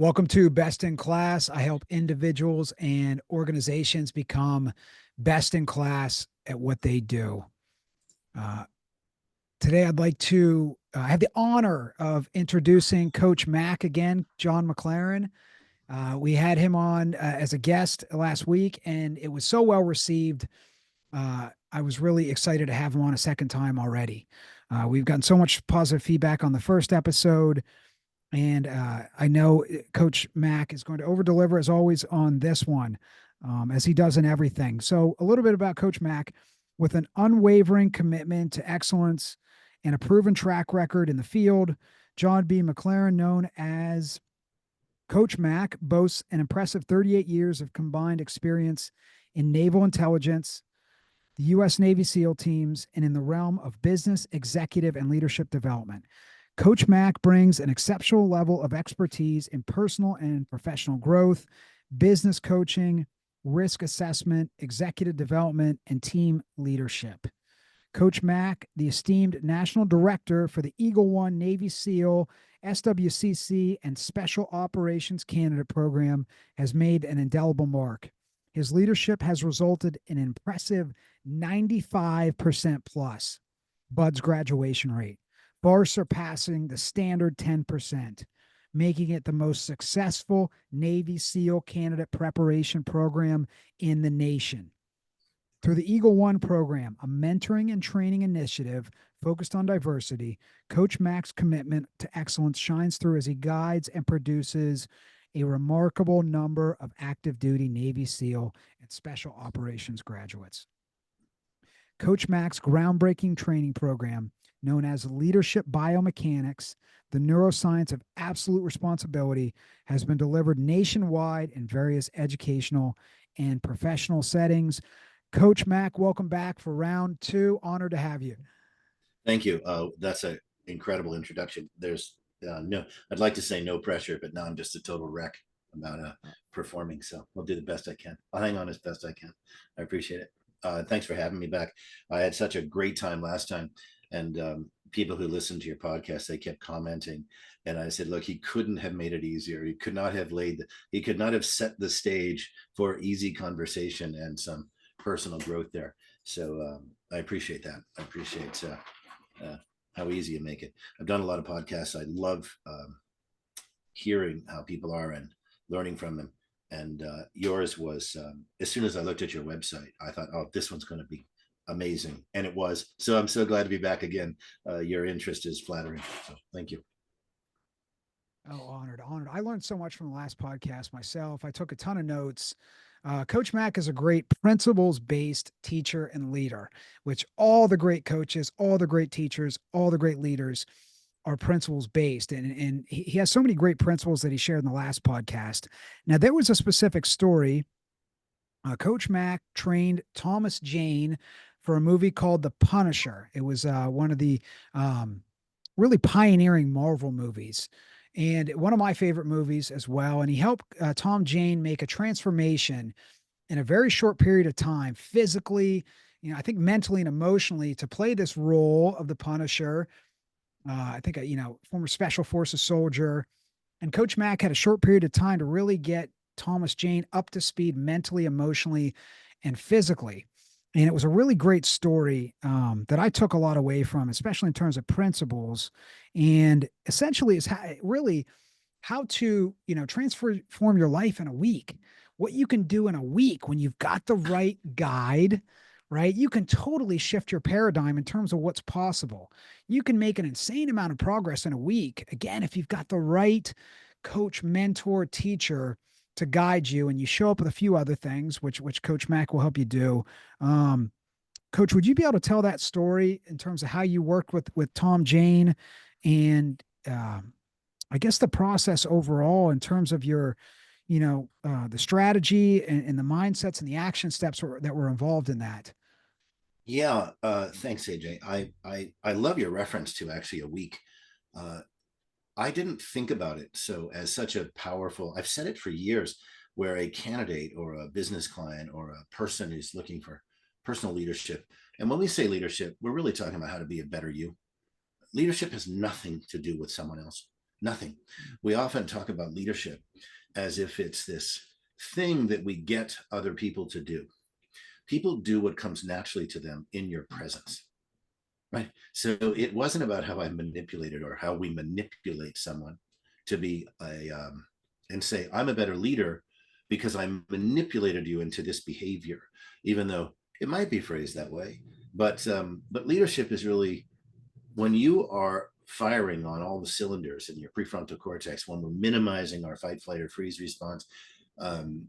Welcome to Best in Class. I help individuals and organizations become best in class at what they do. Uh, Today, I'd like to have the honor of introducing Coach Mac again, John McLaren. We had him on as a guest last week, and it was so well received. I was really excited to have him on a second time already. We've gotten so much positive feedback on the first episode. And I know Coach Mac is going to over deliver as always on this one, as he does in everything. So, a little bit about Coach Mac. With an unwavering commitment to excellence and a proven track record in the field, John B. McLaren, known as Coach Mac, boasts an impressive 38 years of combined experience in naval intelligence, the U.S. Navy SEAL teams, and in the realm of business, executive, and leadership development. Coach Mac brings an exceptional level of expertise in personal and professional growth, business coaching, risk assessment, executive development, and team leadership. Coach Mac, the esteemed national director for the Eagle One Navy SEAL, SWCC, and Special Operations Candidate Program, has made an indelible mark. His leadership has resulted in an impressive 95% plus BUDS graduation rate, far surpassing the standard 10%, making it the most successful Navy SEAL candidate preparation program in the nation. Through the Eagle One program, a mentoring and training initiative focused on diversity, Coach Mac's commitment to excellence shines through as he guides and produces a remarkable number of active duty Navy SEAL and Special Operations graduates. Coach Mac's groundbreaking training program, known as Leadership Biomechanics, the neuroscience of absolute responsibility, has been delivered nationwide in various educational and professional settings. Coach Mac, welcome back for round two. Honored to have you. Thank you. That's an incredible introduction. There's I'd like to say no pressure, but now I'm just a total wreck about performing. So I'll do the best I can. I'll hang on as best I can. I appreciate it. Thanks for having me back. I had such a great time last time, and people who listened to your podcast, they kept commenting, and I said, look, he couldn't have made it easier. He could not have set the stage for easy conversation and some personal growth there. So I appreciate that. I appreciate how easy you make it. I've done a lot of podcasts. I love hearing how people are and learning from them. And yours was, as soon as I looked at your website, I thought, oh, this one's going to be amazing. And it was. So I'm so glad to be back again. Your interest is flattering. So thank you. Oh, honored. I learned so much from the last podcast myself. I took a ton of notes. Coach Mac is a great principles-based teacher and leader, which all the great coaches, all the great teachers, all the great leaders are principles-based. And he has so many great principles that he shared in the last podcast. Now, there was a specific story. Coach Mac trained Thomas Jane for a movie called The Punisher. It was one of the really pioneering Marvel movies, and one of my favorite movies as well. And he helped Tom Jane make a transformation in a very short period of time, physically, I think mentally and emotionally, to play this role of the Punisher. I think, former Special Forces soldier. And Coach Mac had a short period of time to really get Thomas Jane up to speed mentally, emotionally, and physically. And it was a really great story that I took a lot away from, especially in terms of principles. And essentially, is how to transform your life in a week. What you can do in a week when you've got the right guide, right? You can totally shift your paradigm in terms of what's possible. You can make an insane amount of progress in a week. Again, if you've got the right coach, mentor, teacher to guide you, and you show up with a few other things, which Coach Mac will help you do. Coach, would you be able to tell that story in terms of how you worked with Tom Jane, and I guess the process overall in terms of your, the strategy and the mindsets and the action steps that were involved in that? Yeah, thanks, AJ. I love your reference to actually a week. I didn't think about it so as such a powerful. I've said it for years, where a candidate or a business client or a person who's looking for personal leadership, and when we say leadership, we're really talking about how to be a better you. Leadership has nothing to do with someone else. Nothing. We often talk about leadership as if it's this thing that we get other people to do. People do what comes naturally to them in your presence, right? So it wasn't about how I manipulated or how we manipulate someone to be and say, I'm a better leader because I manipulated you into this behavior, even though it might be phrased that way. But leadership is really when you are firing on all the cylinders in your prefrontal cortex, when we're minimizing our fight, flight, or freeze response. Um,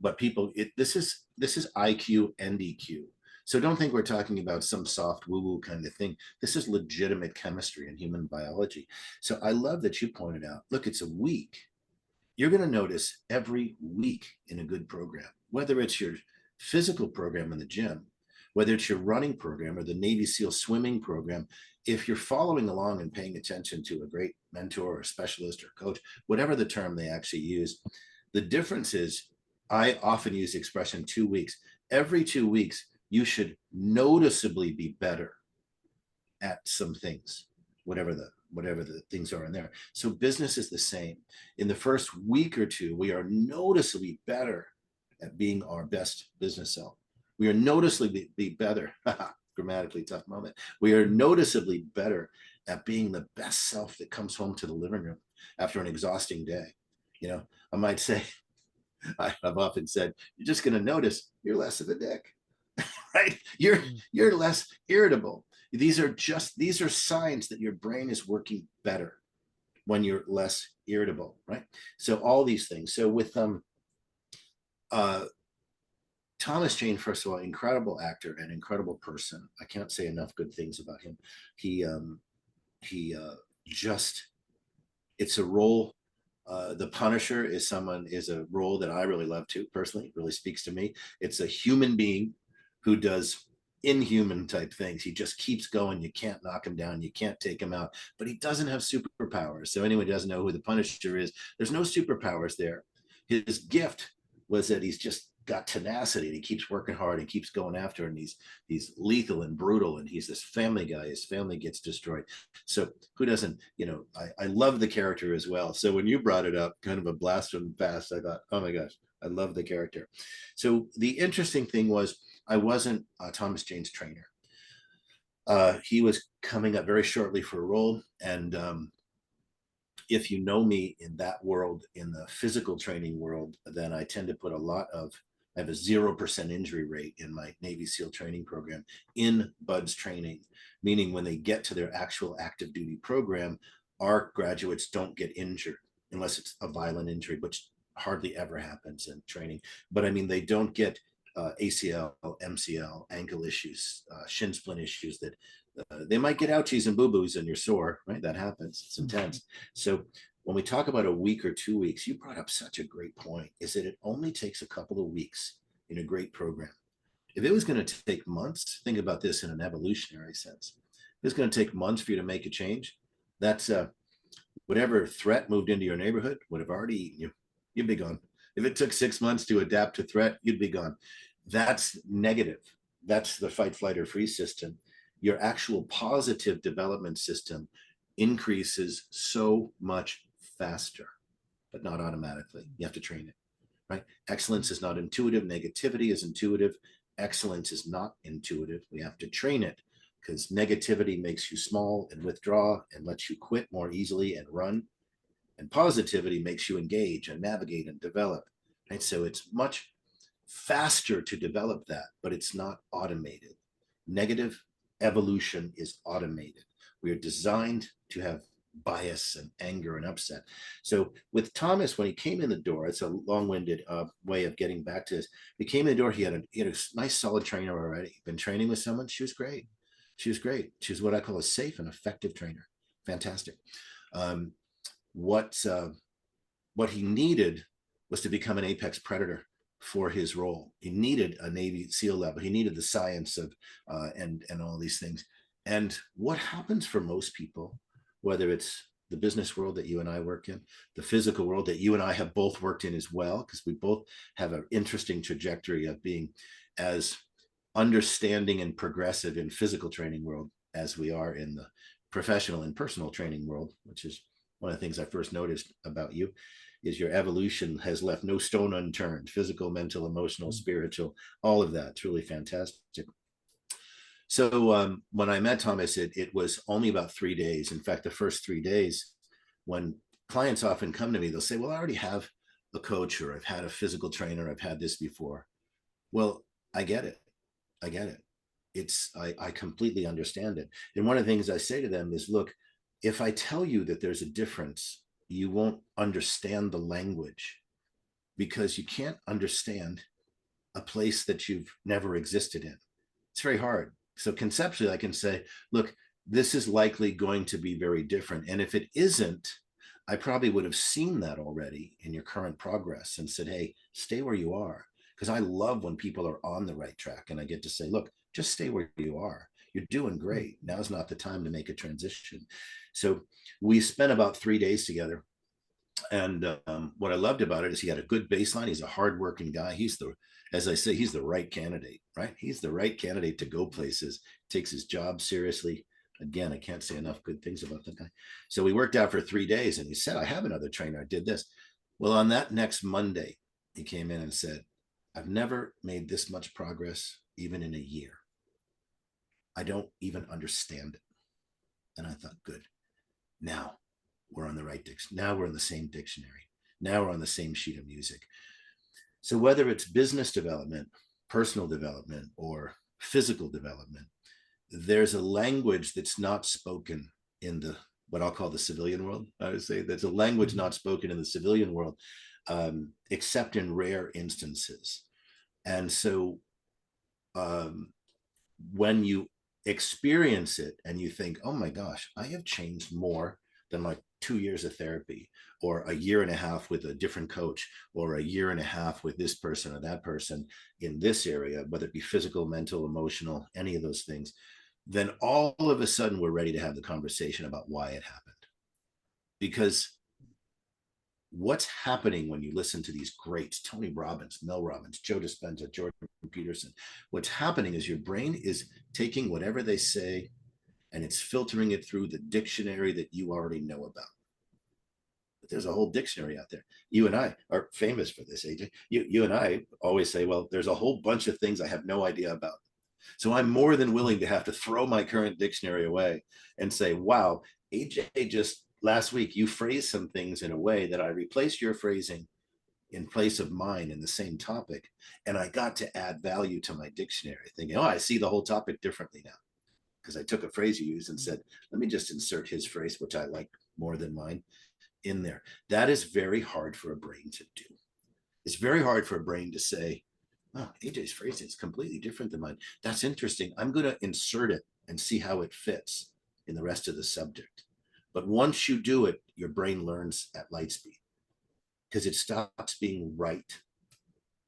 but people, this is IQ and EQ. So don't think we're talking about some soft woo-woo kind of thing. This is legitimate chemistry and human biology. So I love that you pointed out, look, it's a week. You're going to notice every week in a good program, whether it's your physical program in the gym, whether it's your running program or the Navy SEAL swimming program, if you're following along and paying attention to a great mentor or specialist or coach, whatever the term they actually use, the difference is I often use the expression 2 weeks. Every 2 weeks, you should noticeably be better at some things, whatever the things are in there. So business is the same. In the first week or two, we are noticeably better at being our best business self. We are noticeably be better. Grammatically tough moment. We are noticeably better at being the best self that comes home to the living room after an exhausting day. You know, I might say, I've often said, you're just going to notice you're less of a dick, right? You're less irritable. These are signs that your brain is working better when you're less irritable, right? So all these things. So with Thomas Jane, first of all, incredible actor and incredible person. I can't say enough good things about him. He just, it's a role. The Punisher is a role that I really love too, personally. It really speaks to me. It's a human being who does inhuman type things. He just keeps going. You can't knock him down. You can't take him out, but he doesn't have superpowers. So anyone who doesn't know who the Punisher is, there's no superpowers there. His gift was that he's just got tenacity and he keeps working hard and keeps going after, and he's lethal and brutal, and he's this family guy. His family gets destroyed. So who doesn't, I love the character as well. So when you brought it up, kind of a blast from the past, I thought, oh my gosh, I love the character. So the interesting thing was I wasn't Thomas Jane's trainer. He was coming up very shortly for a role, and if you know me in that world, in the physical training world, then I tend to put I have a 0% injury rate in my Navy SEAL training program in BUDS training, meaning when they get to their actual active duty program, our graduates don't get injured unless it's a violent injury, which hardly ever happens in training. But I mean, they don't get ACL, MCL, ankle issues, shin splint issues that they might get ouchies and boo-boos and you're sore, right? That happens. It's intense. So when we talk about a week or 2 weeks, you brought up such a great point, is that it only takes a couple of weeks in a great program. If it was going to take months, think about this in an evolutionary sense. If it's going to take months for you to make a change, that's whatever threat moved into your neighborhood would have already eaten you. You'd be gone. If it took 6 months to adapt to threat, you'd be gone. That's negative. That's the fight, flight, or freeze system. Your actual positive development system increases so much faster, but not automatically. You have to train it, right? Excellence is not intuitive. Negativity is intuitive. Excellence is not intuitive. We have to train it because negativity makes you small and withdraw and lets you quit more easily and run. And positivity makes you engage and navigate and develop, right? So it's much faster to develop that, but it's not automated. Negative evolution is automated. We are designed to have bias and anger and upset. So with Thomas, when he came in the door, it's a long-winded way of getting back to this. He came in the door, he had a nice solid trainer already. Been training with someone. She was great. She was great. She was what I call a safe and effective trainer. Fantastic. What he needed was to become an apex predator for his role. He needed a Navy SEAL level. He needed the science of and all these things. And what happens for most people, whether it's the business world that you and I work in, the physical world that you and I have both worked in as well, because we both have an interesting trajectory of being as understanding and progressive in physical training world as we are in the professional and personal training world, which is one of the things I first noticed about you is your evolution has left no stone unturned, physical, mental, emotional, spiritual, all of that. It's really fantastic. So when I met Thomas, it was only about 3 days. In fact, the first 3 days, when clients often come to me, they'll say, well, I already have a coach, or I've had a physical trainer, I've had this before. Well, I get it. I get it. I completely understand it. And one of the things I say to them is, look, if I tell you that there's a difference, you won't understand the language, because you can't understand a place that you've never existed in. It's very hard. So conceptually, I can say, look, this is likely going to be very different. And if it isn't, I probably would have seen that already in your current progress and said, hey, stay where you are. Because I love when people are on the right track and I get to say, look, just stay where you are. You're doing great. Now's not the time to make a transition. So we spent about 3 days together. And what I loved about it is he had a good baseline. He's a hardworking guy. As I say, he's the right candidate, right? He's the right candidate to go places, takes his job seriously. Again, I can't say enough good things about that guy. So we worked out for 3 days and he said, I have another trainer. I did this. Well, on that next Monday, he came in and said, I've never made this much progress, even in a year. I don't even understand it. And I thought, good. Now we're on the right dictionary. Now we're in the same dictionary. Now we're on the same sheet of music. So whether it's business development, personal development, or physical development, there's a language that's not spoken in the what I'll call the civilian world. I would say there's a language not spoken in the civilian world, except in rare instances. And so when you experience it and you think, oh my gosh, I have changed more than like 2 years of therapy, or a year and a half with a different coach, or a year and a half with this person or that person in this area, whether it be physical, mental, emotional, any of those things, then all of a sudden we're ready to have the conversation about why it happened. Because what's happening when you listen to these greats, Tony Robbins, Mel Robbins, Joe Dispenza, Jordan Peterson, what's happening is your brain is taking whatever they say and it's filtering it through the dictionary that you already know about. But there's a whole dictionary out there. You and I are famous for this, AJ. You and I always say, well, there's a whole bunch of things I have no idea about. So I'm more than willing to have to throw my current dictionary away and say, wow, AJ, just last week, you phrased some things in a way that I replaced your phrasing in place of mine in the same topic. And I got to add value to my dictionary, thinking, oh, I see the whole topic differently now. Because I took a phrase you used and said, let me just insert his phrase, which I like more than mine, in there. That is very hard for a brain to do. It's very hard for a brain to say, oh, AJ's phrasing is completely different than mine. That's interesting. I'm going to insert it and see how it fits in the rest of the subject. But once you do it, your brain learns at light speed, because it stops being right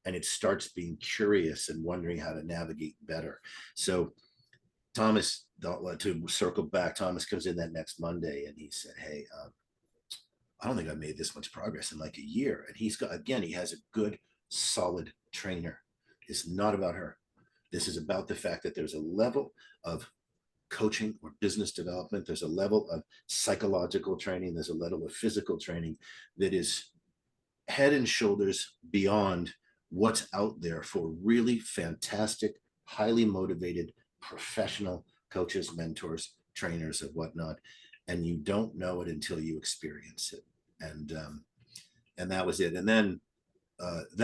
and it starts being curious and wondering how to navigate better. So Thomas, to circle back, Thomas comes in that next Monday and he said, hey, I don't think I've made this much progress in like a year. And he's got, again, he has a good, solid trainer. It's not about her. This is about the fact that there's a level of coaching or business development. There's a level of psychological training. There's a level of physical training that is head and shoulders beyond what's out there for really fantastic, highly motivated, professional coaches, mentors, trainers, and whatnot. And you don't know it until you experience it. And that was it. And then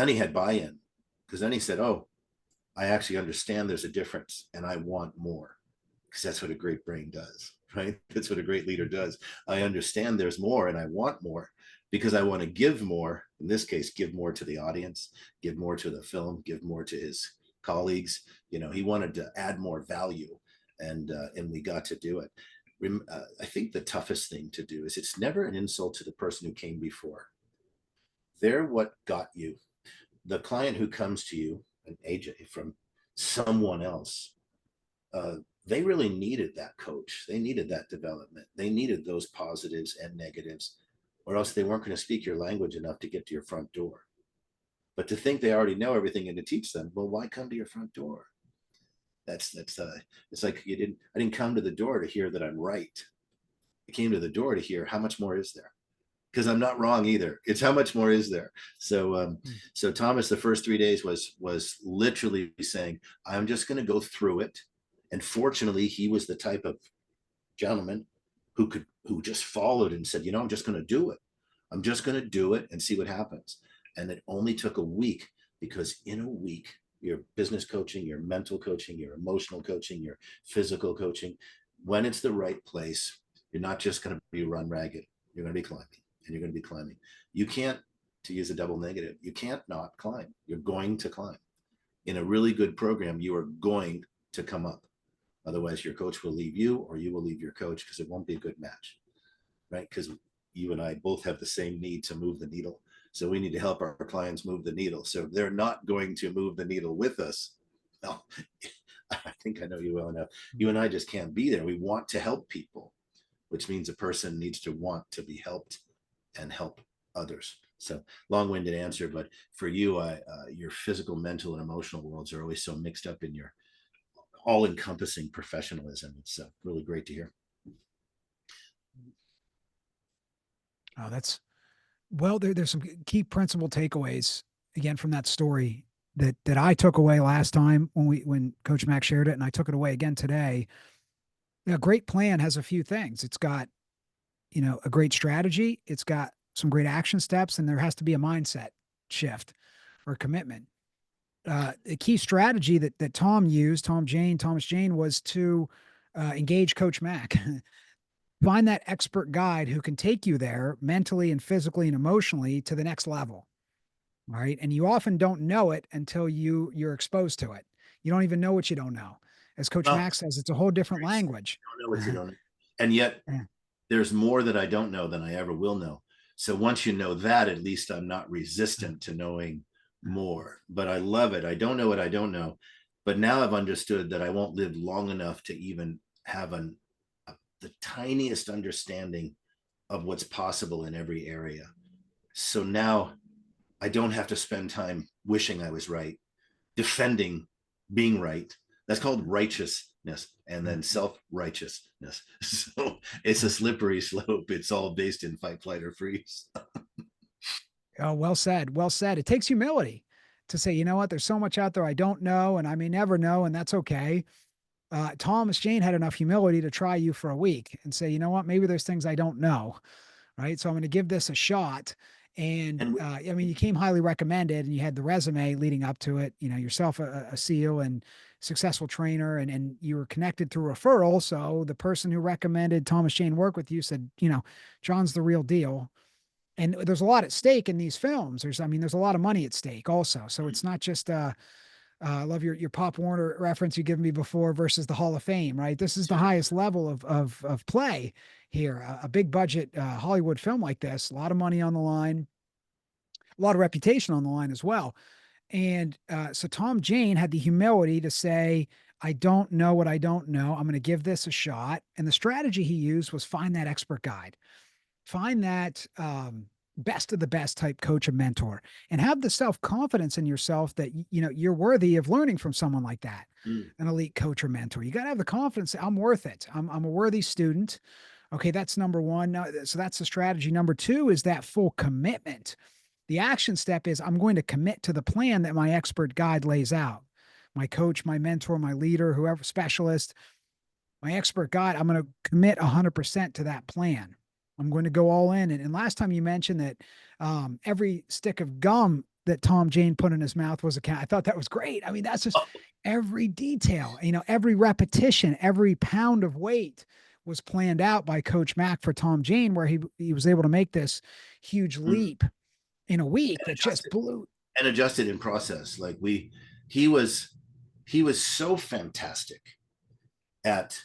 he had buy-in, because then he said, oh, I actually understand there's a difference and I want more, because that's what a great brain does, right? That's what a great leader does. I understand there's more and I want more, because I want to give more. In this case, give more to the audience, give more to the film, give more to his colleagues. You know, he wanted to add more value, and we got to do it. I think the toughest thing to do is it's never an insult to the person who came before. They're what got you. The client who comes to you, an AJ from someone else, they really needed that coach. They needed that development. They needed those positives and negatives, or else they weren't going to speak your language enough to get to your front door. But to think they already know everything and to teach them, well, why come to your front door? It's like I didn't come to the door to hear that I'm right. I came to the door to hear how much more is there. because I'm not wrong either. It's how much more is there? So, Mm. so Thomas, the first 3 days was literally saying, I'm just going to go through it. And fortunately, he was the type of gentleman who just followed and said, I'm just going to do it. I'm just going to do it and see what happens. And it only took a week, because in a week, your business coaching, your mental coaching, your emotional coaching, your physical coaching, when it's the right place, you're not just going to be run ragged. You're going to be climbing, and you're going to be climbing. You can't, to use a double negative, you can't not climb. You're going to climb. In a really good program, you are going to come up. Otherwise, your coach will leave you, or you will leave your coach, because it won't be a good match, right? Because you and I both have the same need to move the needle. So we need to help our clients move the needle. So if they're not going to move the needle with us, no, I think I know you well enough. You and I just can't be there. We want to help people, which means a person needs to want to be helped and help others. So long-winded answer, but for you, your physical, mental, and emotional worlds are always so mixed up in your all-encompassing professionalism. It's really great to hear. Oh, well, there's some key principal takeaways again from that story that I took away last time when Coach Mac shared it, and I took it away again today. A great plan has a few things. It's got, a great strategy. It's got some great action steps, and there has to be a mindset shift or commitment. The key strategy that Thomas Jane, was to engage Coach Mac. Find that expert guide who can take you there mentally and physically and emotionally to the next level. Right. And you often don't know it until you're exposed to it. You don't even know what you don't know. As Coach Well, Max says, it's a whole different language. you don't know what you don't know. And yet Yeah. there's more that I don't know than I ever will know. So once you know that, at least I'm not resistant to knowing more. But I love it. I don't know what I don't know. But now I've understood that I won't live long enough to even have the tiniest understanding of what's possible in every area. So now I don't have to spend time wishing I was right, defending being right. That's called righteousness, and then self-righteousness. So it's a slippery slope. It's all based in fight, flight, or freeze. Oh, well said. Well said. It takes humility to say, you know what, there's so much out there I don't know, and I may never know, and that's okay. Thomas Jane had enough humility to try you for a week and say, you know what, maybe there's things I don't know. Right. So I'm going to give this a shot. And And I mean, you came highly recommended and you had the resume leading up to it, yourself a SEAL and successful trainer, and you were connected through referral. So the person who recommended Thomas Jane work with you said, John's the real deal. And there's a lot at stake in these films. There's a lot of money at stake also. So it's not just, I love your Pop Warner reference you given me before versus the Hall of Fame, right? This is the highest level of play here. A big budget Hollywood film like this, a lot of money on the line, a lot of reputation on the line as well. And so Tom Jane had the humility to say, I don't know what I don't know. I'm going to give this a shot. And the strategy he used was find that expert guide, find that best of the best type coach or mentor, and have the self-confidence in yourself that you're worthy of learning from someone like that, an elite coach or mentor. You got to have the confidence that I'm worth it. I'm a worthy student. Okay, that's number one. So that's the strategy. Number two is that full commitment. The action step is I'm going to commit to the plan that my expert guide lays out. My coach, my mentor, my leader, whoever, specialist, my expert guide, I'm going to commit 100% to that plan. I'm going to go all in. And last time you mentioned that every stick of gum that Tom Jane put in his mouth was a count. I thought that was great. I mean, that's just every detail, every repetition, every pound of weight was planned out by Coach Mac for Tom Jane, where he was able to make this huge leap in a week that just blew. And adjusted in process. Like he was so fantastic at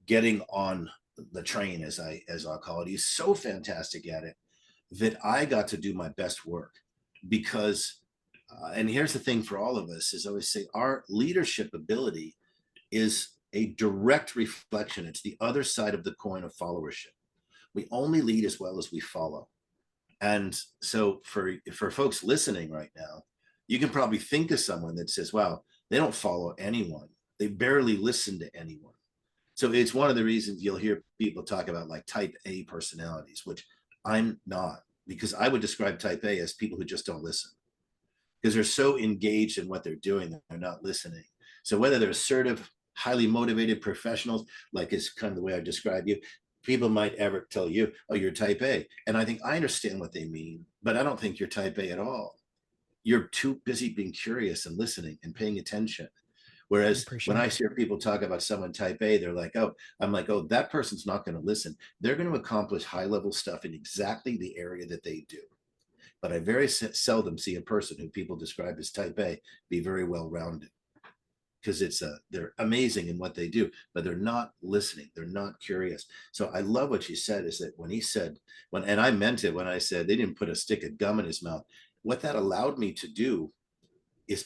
getting on the train, as I'll call it. He's so fantastic at it that I got to do my best work, because and here's the thing for all of us, is I always say our leadership ability is a direct reflection. It's the other side of the coin of followership. We only lead as well as we follow. And so for folks listening right now, you can probably think of someone that says, wow, they don't follow anyone. They barely listen to anyone. So it's one of the reasons you'll hear people talk about like type A personalities, which I'm not, because I would describe type A as people who just don't listen, because they're so engaged in what they're doing that they're not listening. So whether they're assertive, highly motivated professionals, like is kind of the way I describe you, people might ever tell you, oh, you're type A. And I think I understand what they mean, but I don't think you're type A at all. You're too busy being curious and listening and paying attention. I Whereas when appreciate I it. hear people talk about someone type A, they're like, oh, I'm like, oh, that person's not going to listen. They're going to accomplish high level stuff in exactly the area that they do. But I very seldom see a person who people describe as type A be very well rounded, because they're amazing in what they do, but they're not listening. They're not curious. So I love what you said, is that when he said, and I meant it when I said they didn't put a stick of gum in his mouth, what that allowed me to do is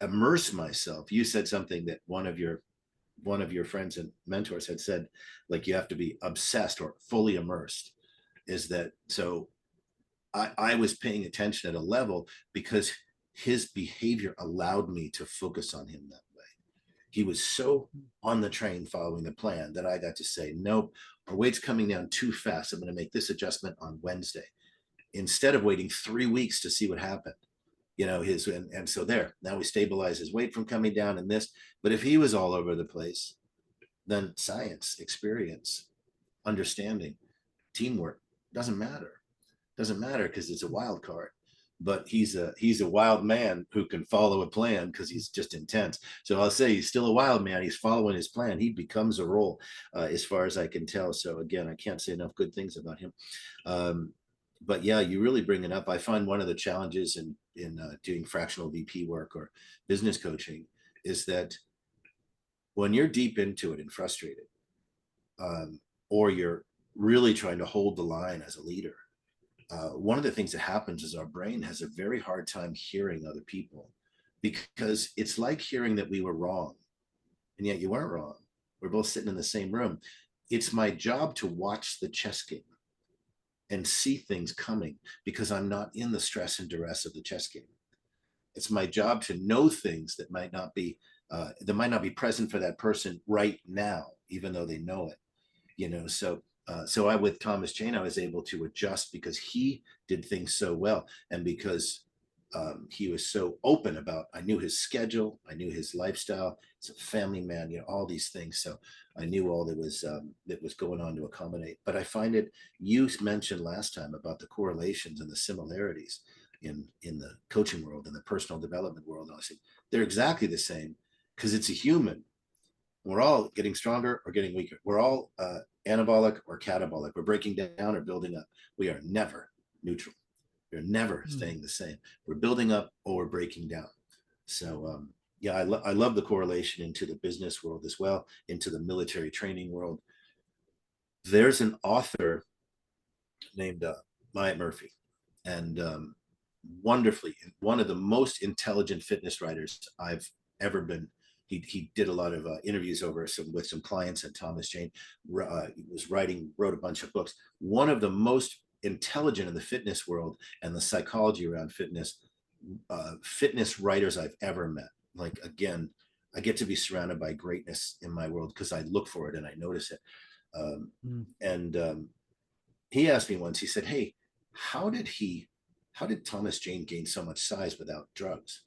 immerse myself. You said something that one of your friends and mentors had said, like, you have to be obsessed or fully immersed. Is that so? I was paying attention at a level because his behavior allowed me to focus on him that way. He was so on the train following the plan that I got to say, nope, our weight's coming down too fast. I'm going to make this adjustment on Wednesday instead of waiting 3 weeks to see what happened. And so there, now we stabilize his weight from coming down and this. But if he was all over the place, then science, experience, understanding, teamwork doesn't matter because it's a wild card. But he's a wild man who can follow a plan because he's just intense. So I'll say he's still a wild man. He's following his plan. He becomes a role, as far as I can tell. So again, I can't say enough good things about him. Um, but yeah, you really bring it up. I find one of the challenges in doing fractional VP work or business coaching is that when you're deep into it and frustrated, or you're really trying to hold the line as a leader, one of the things that happens is our brain has a very hard time hearing other people, because it's like hearing that we were wrong, and yet you weren't wrong. We're both sitting in the same room. It's my job to watch the chess game and see things coming because I'm not in the stress and duress of the chess game. It's my job to know things that might not be present for that person right now, even though they know it. So I, with Thomas Jane, I was able to adjust because he did things so well, and because he was so open about. I knew his schedule, I knew his lifestyle. He's a family man, all these things. So I knew all that was going on to accommodate. But I find it. You mentioned last time about the correlations and the similarities in the coaching world and the personal development world. And I said they're exactly the same because it's a human. We're all getting stronger or getting weaker. We're all anabolic or catabolic. We're breaking down or building up. We are never neutral. We're never Mm. staying the same. We're building up or we're breaking down. So, yeah, I love the correlation into the business world as well, into the military training world. There's an author named Myatt Murphy, and wonderfully, one of the most intelligent fitness writers I've ever been. He did a lot of interviews with some clients at Thomas Jane. Wrote a bunch of books. One of the most intelligent in the fitness world and the psychology around fitness writers I've ever met. Like, again, I get to be surrounded by greatness in my world because I look for it and I notice it. Mm. And he asked me once. He said, "Hey, how did Thomas Jane gain so much size without drugs?"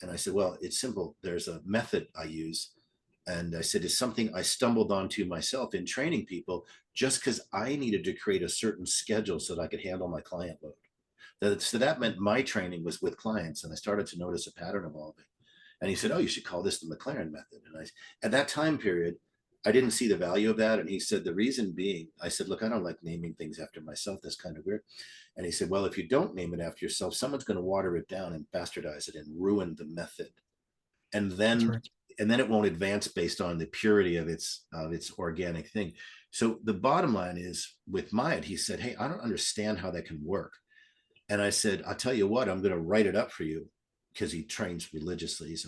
And I said, "Well, it's simple. There's a method I use." And I said, "It's something I stumbled onto myself in training people just because I needed to create a certain schedule so that I could handle my client load. So that meant my training was with clients, and I started to notice a pattern evolving." And he said, "Oh, you should call this the McLaren method." And at that time period, I didn't see the value of that. And he said, the reason being, I said, "Look, I don't like naming things after myself. That's kind of weird." And he said, "Well, if you don't name it after yourself, someone's going to water it down and bastardize it and ruin the method. And That's then right. it won't advance based on the purity of its organic thing." So the bottom line is, with Myatt, he said, "Hey, I don't understand how that can work." And I said, "I'll tell you what, I'm going to write it up for you," because he trains religiously. He's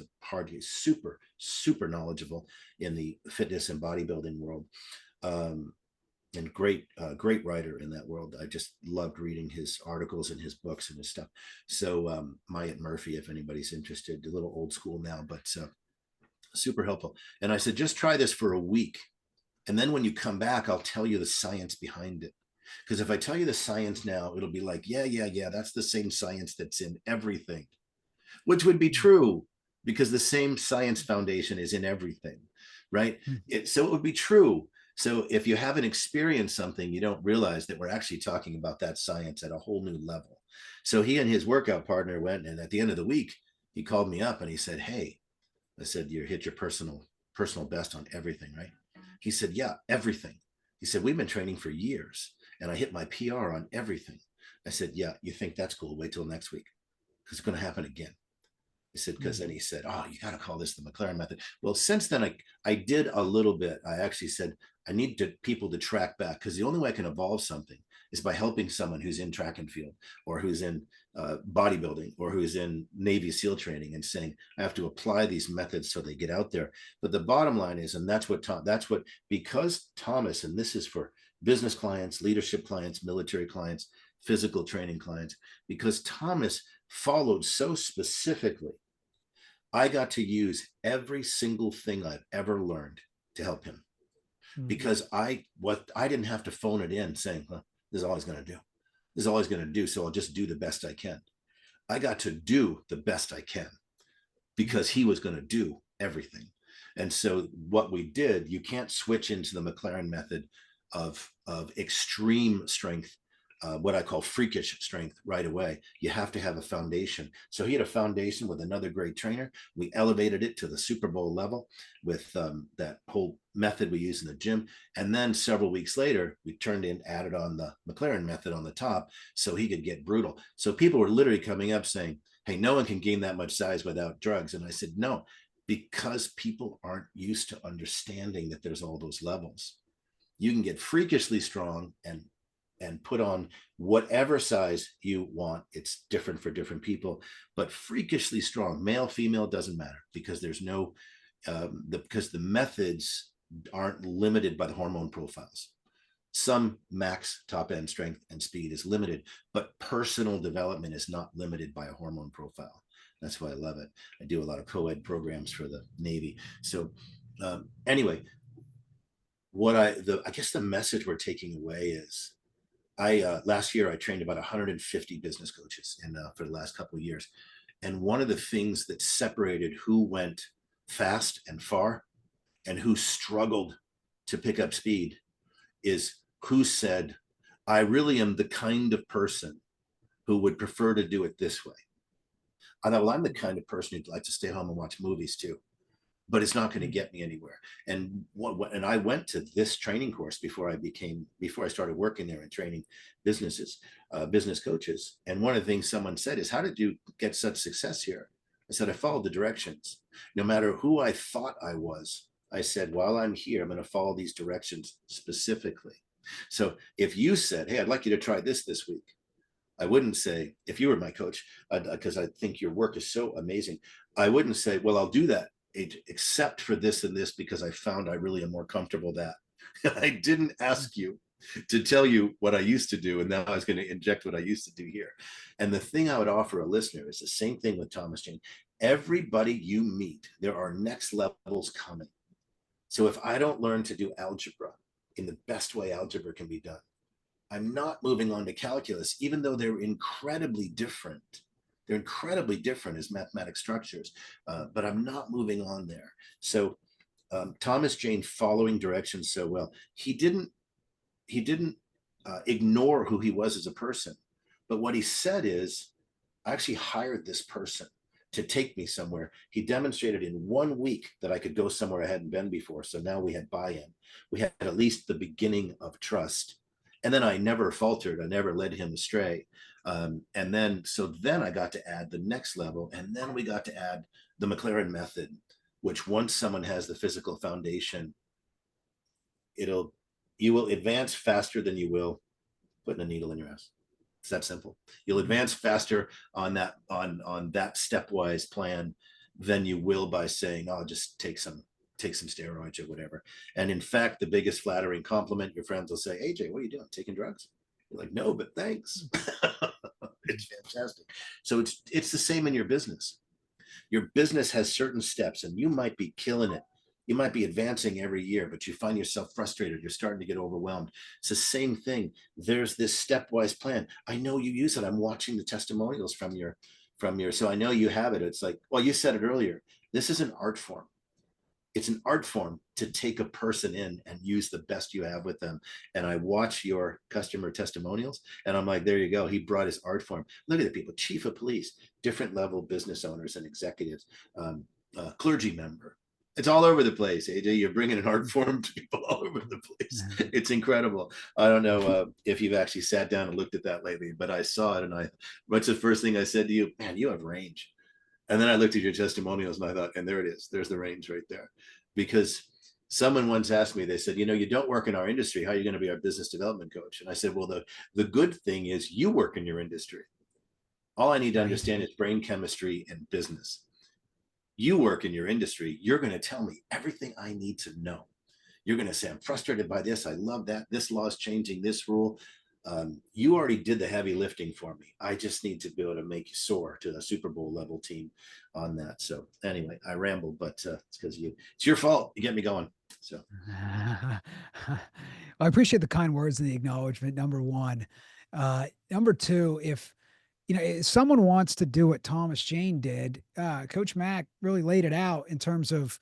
super, super knowledgeable in the fitness and bodybuilding world. Um, and great writer in that world. I just loved reading his articles and his books and his stuff. So Myatt Murphy, if anybody's interested, a little old school now, but super helpful. And I said, "Just try this for a week. And then when you come back, I'll tell you the science behind it." Because if I tell you the science now, it'll be like, yeah, that's the same science that's in everything, which would be true because the same science foundation is in everything, right? Mm. So it would be true. So if you haven't experienced something, you don't realize that we're actually talking about that science at a whole new level. So he and his workout partner went, and at the end of the week, he called me up and he said, "Hey," I said, "you hit your personal best on everything, right?" He said, "Yeah, everything." He said, "We've been training for years and I hit my PR on everything." I said, "Yeah, you think that's cool? Wait till next week because it's going to happen again." He said, because then he said, "Oh, you got to call this the McLaren method." Well, since then, I did a little bit. I actually said, I need people to track back because the only way I can evolve something is by helping someone who's in track and field or who's in bodybuilding or who's in Navy SEAL training and saying, I have to apply these methods so they get out there. But the bottom line is, and because Thomas, and this is for business clients, leadership clients, military clients, physical training clients, because Thomas followed so specifically, I got to use every single thing I've ever learned to help him because I didn't have to phone it in saying, well, this is all he's going to do. This is all he's going to do. So I'll just do the best I can. I got to do the best I can because he was going to do everything. And so what we did, you can't switch into the McLaren method of extreme strength, what I call freakish strength right away. You have to have a foundation. So he had a foundation with another great trainer. We elevated it to the Super Bowl level with that whole method we use in the gym. And then several weeks later, we added on the McLaren method on the top so he could get brutal. So people were literally coming up saying, "Hey, no one can gain that much size without drugs." And I said, no, because people aren't used to understanding that there's all those levels. You can get freakishly strong and put on whatever size you want. It's different for different people, but freakishly strong, male, female, doesn't matter because there's no, because the methods aren't limited by the hormone profiles. Some max top end strength and speed is limited, but personal development is not limited by a hormone profile. That's why I love it. I do a lot of co-ed programs for the Navy. So anyway, I guess the message we're taking away is last year I trained about 150 business coaches for the last couple of years. And one of the things that separated who went fast and far and who struggled to pick up speed is who said, I really am the kind of person who would prefer to do it this way. I thought, well, I'm the kind of person who'd like to stay home and watch movies too, but it's not going to get me anywhere. And I went to this training course before I started working there and training business coaches. And one of the things someone said is, how did you get such success here? I said, I followed the directions. No matter who I thought I was, I said, while I'm here, I'm going to follow these directions specifically. So if you said, hey, I'd like you to try this week, I wouldn't say, if you were my coach, because I think your work is so amazing, I wouldn't say, well, I'll do that except for this and this because I found I really am more comfortable that. I didn't ask you to tell you what I used to do, and now I was going to inject what I used to do here. And the thing I would offer a listener is the same thing with Thomas Jane. Everybody you meet, there are next levels coming. So if I don't learn to do algebra in the best way algebra can be done, I'm not moving on to calculus, even though they're incredibly different. They're incredibly different as mathematic structures, but I'm not moving on there. So Thomas Jane following directions so well, he didn't ignore who he was as a person, but what he said is, I actually hired this person to take me somewhere. He demonstrated in 1 week that I could go somewhere I hadn't been before. So now we had buy-in. We had at least the beginning of trust. And then I never faltered. I never led him astray. And then I got to add the next level. And then we got to add the McLaren method, which once someone has the physical foundation, you will advance faster than you will putting a needle in your ass. It's that simple. You'll advance faster on that stepwise plan than you will by saying, "Oh, just take some steroids or whatever." And in fact, the biggest flattering compliment, your friends will say, "AJ, what are you doing? Taking drugs?" You're like, "No, but thanks." It's fantastic. So it's the same in your business. Your business has certain steps, and you might be killing it You might be advancing every year, but you find yourself frustrated. You're starting to get overwhelmed. It's the same thing. There's this stepwise plan. I know you use it. I'm watching the testimonials from your, so I know you have it. It's like, well, you said it earlier. This is an art form. It's an art form to take a person in and use the best you have with them. And I watch your customer testimonials and I'm like, there you go. He brought his art form. Look at the people, chief of police, different level business owners and executives, clergy member. It's all over the place, AJ. You're bringing an art form to people all over the place. It's incredible. I don't know if you've actually sat down and looked at that lately, but I saw it and what's the first thing I said to you? Man, you have range. And then I looked at your testimonials and I thought, and there it is. There's the range right there. Because someone once asked me, they said, you don't work in our industry. How are you going to be our business development coach? And I said, well, the good thing is you work in your industry. All I need to understand is brain chemistry and business. You work in your industry. You're going to tell me everything I need to know. You're going to say, I'm frustrated by this. I love that. This law is changing this rule. You already did the heavy lifting for me. I just need to be able to make you soar to the Super Bowl level team on that. So anyway, I rambled, but it's because it's your fault. You get me going. So I appreciate the kind words and the acknowledgement. Number one, number two, if someone wants to do what Thomas Jane did, Coach Mac really laid it out in terms of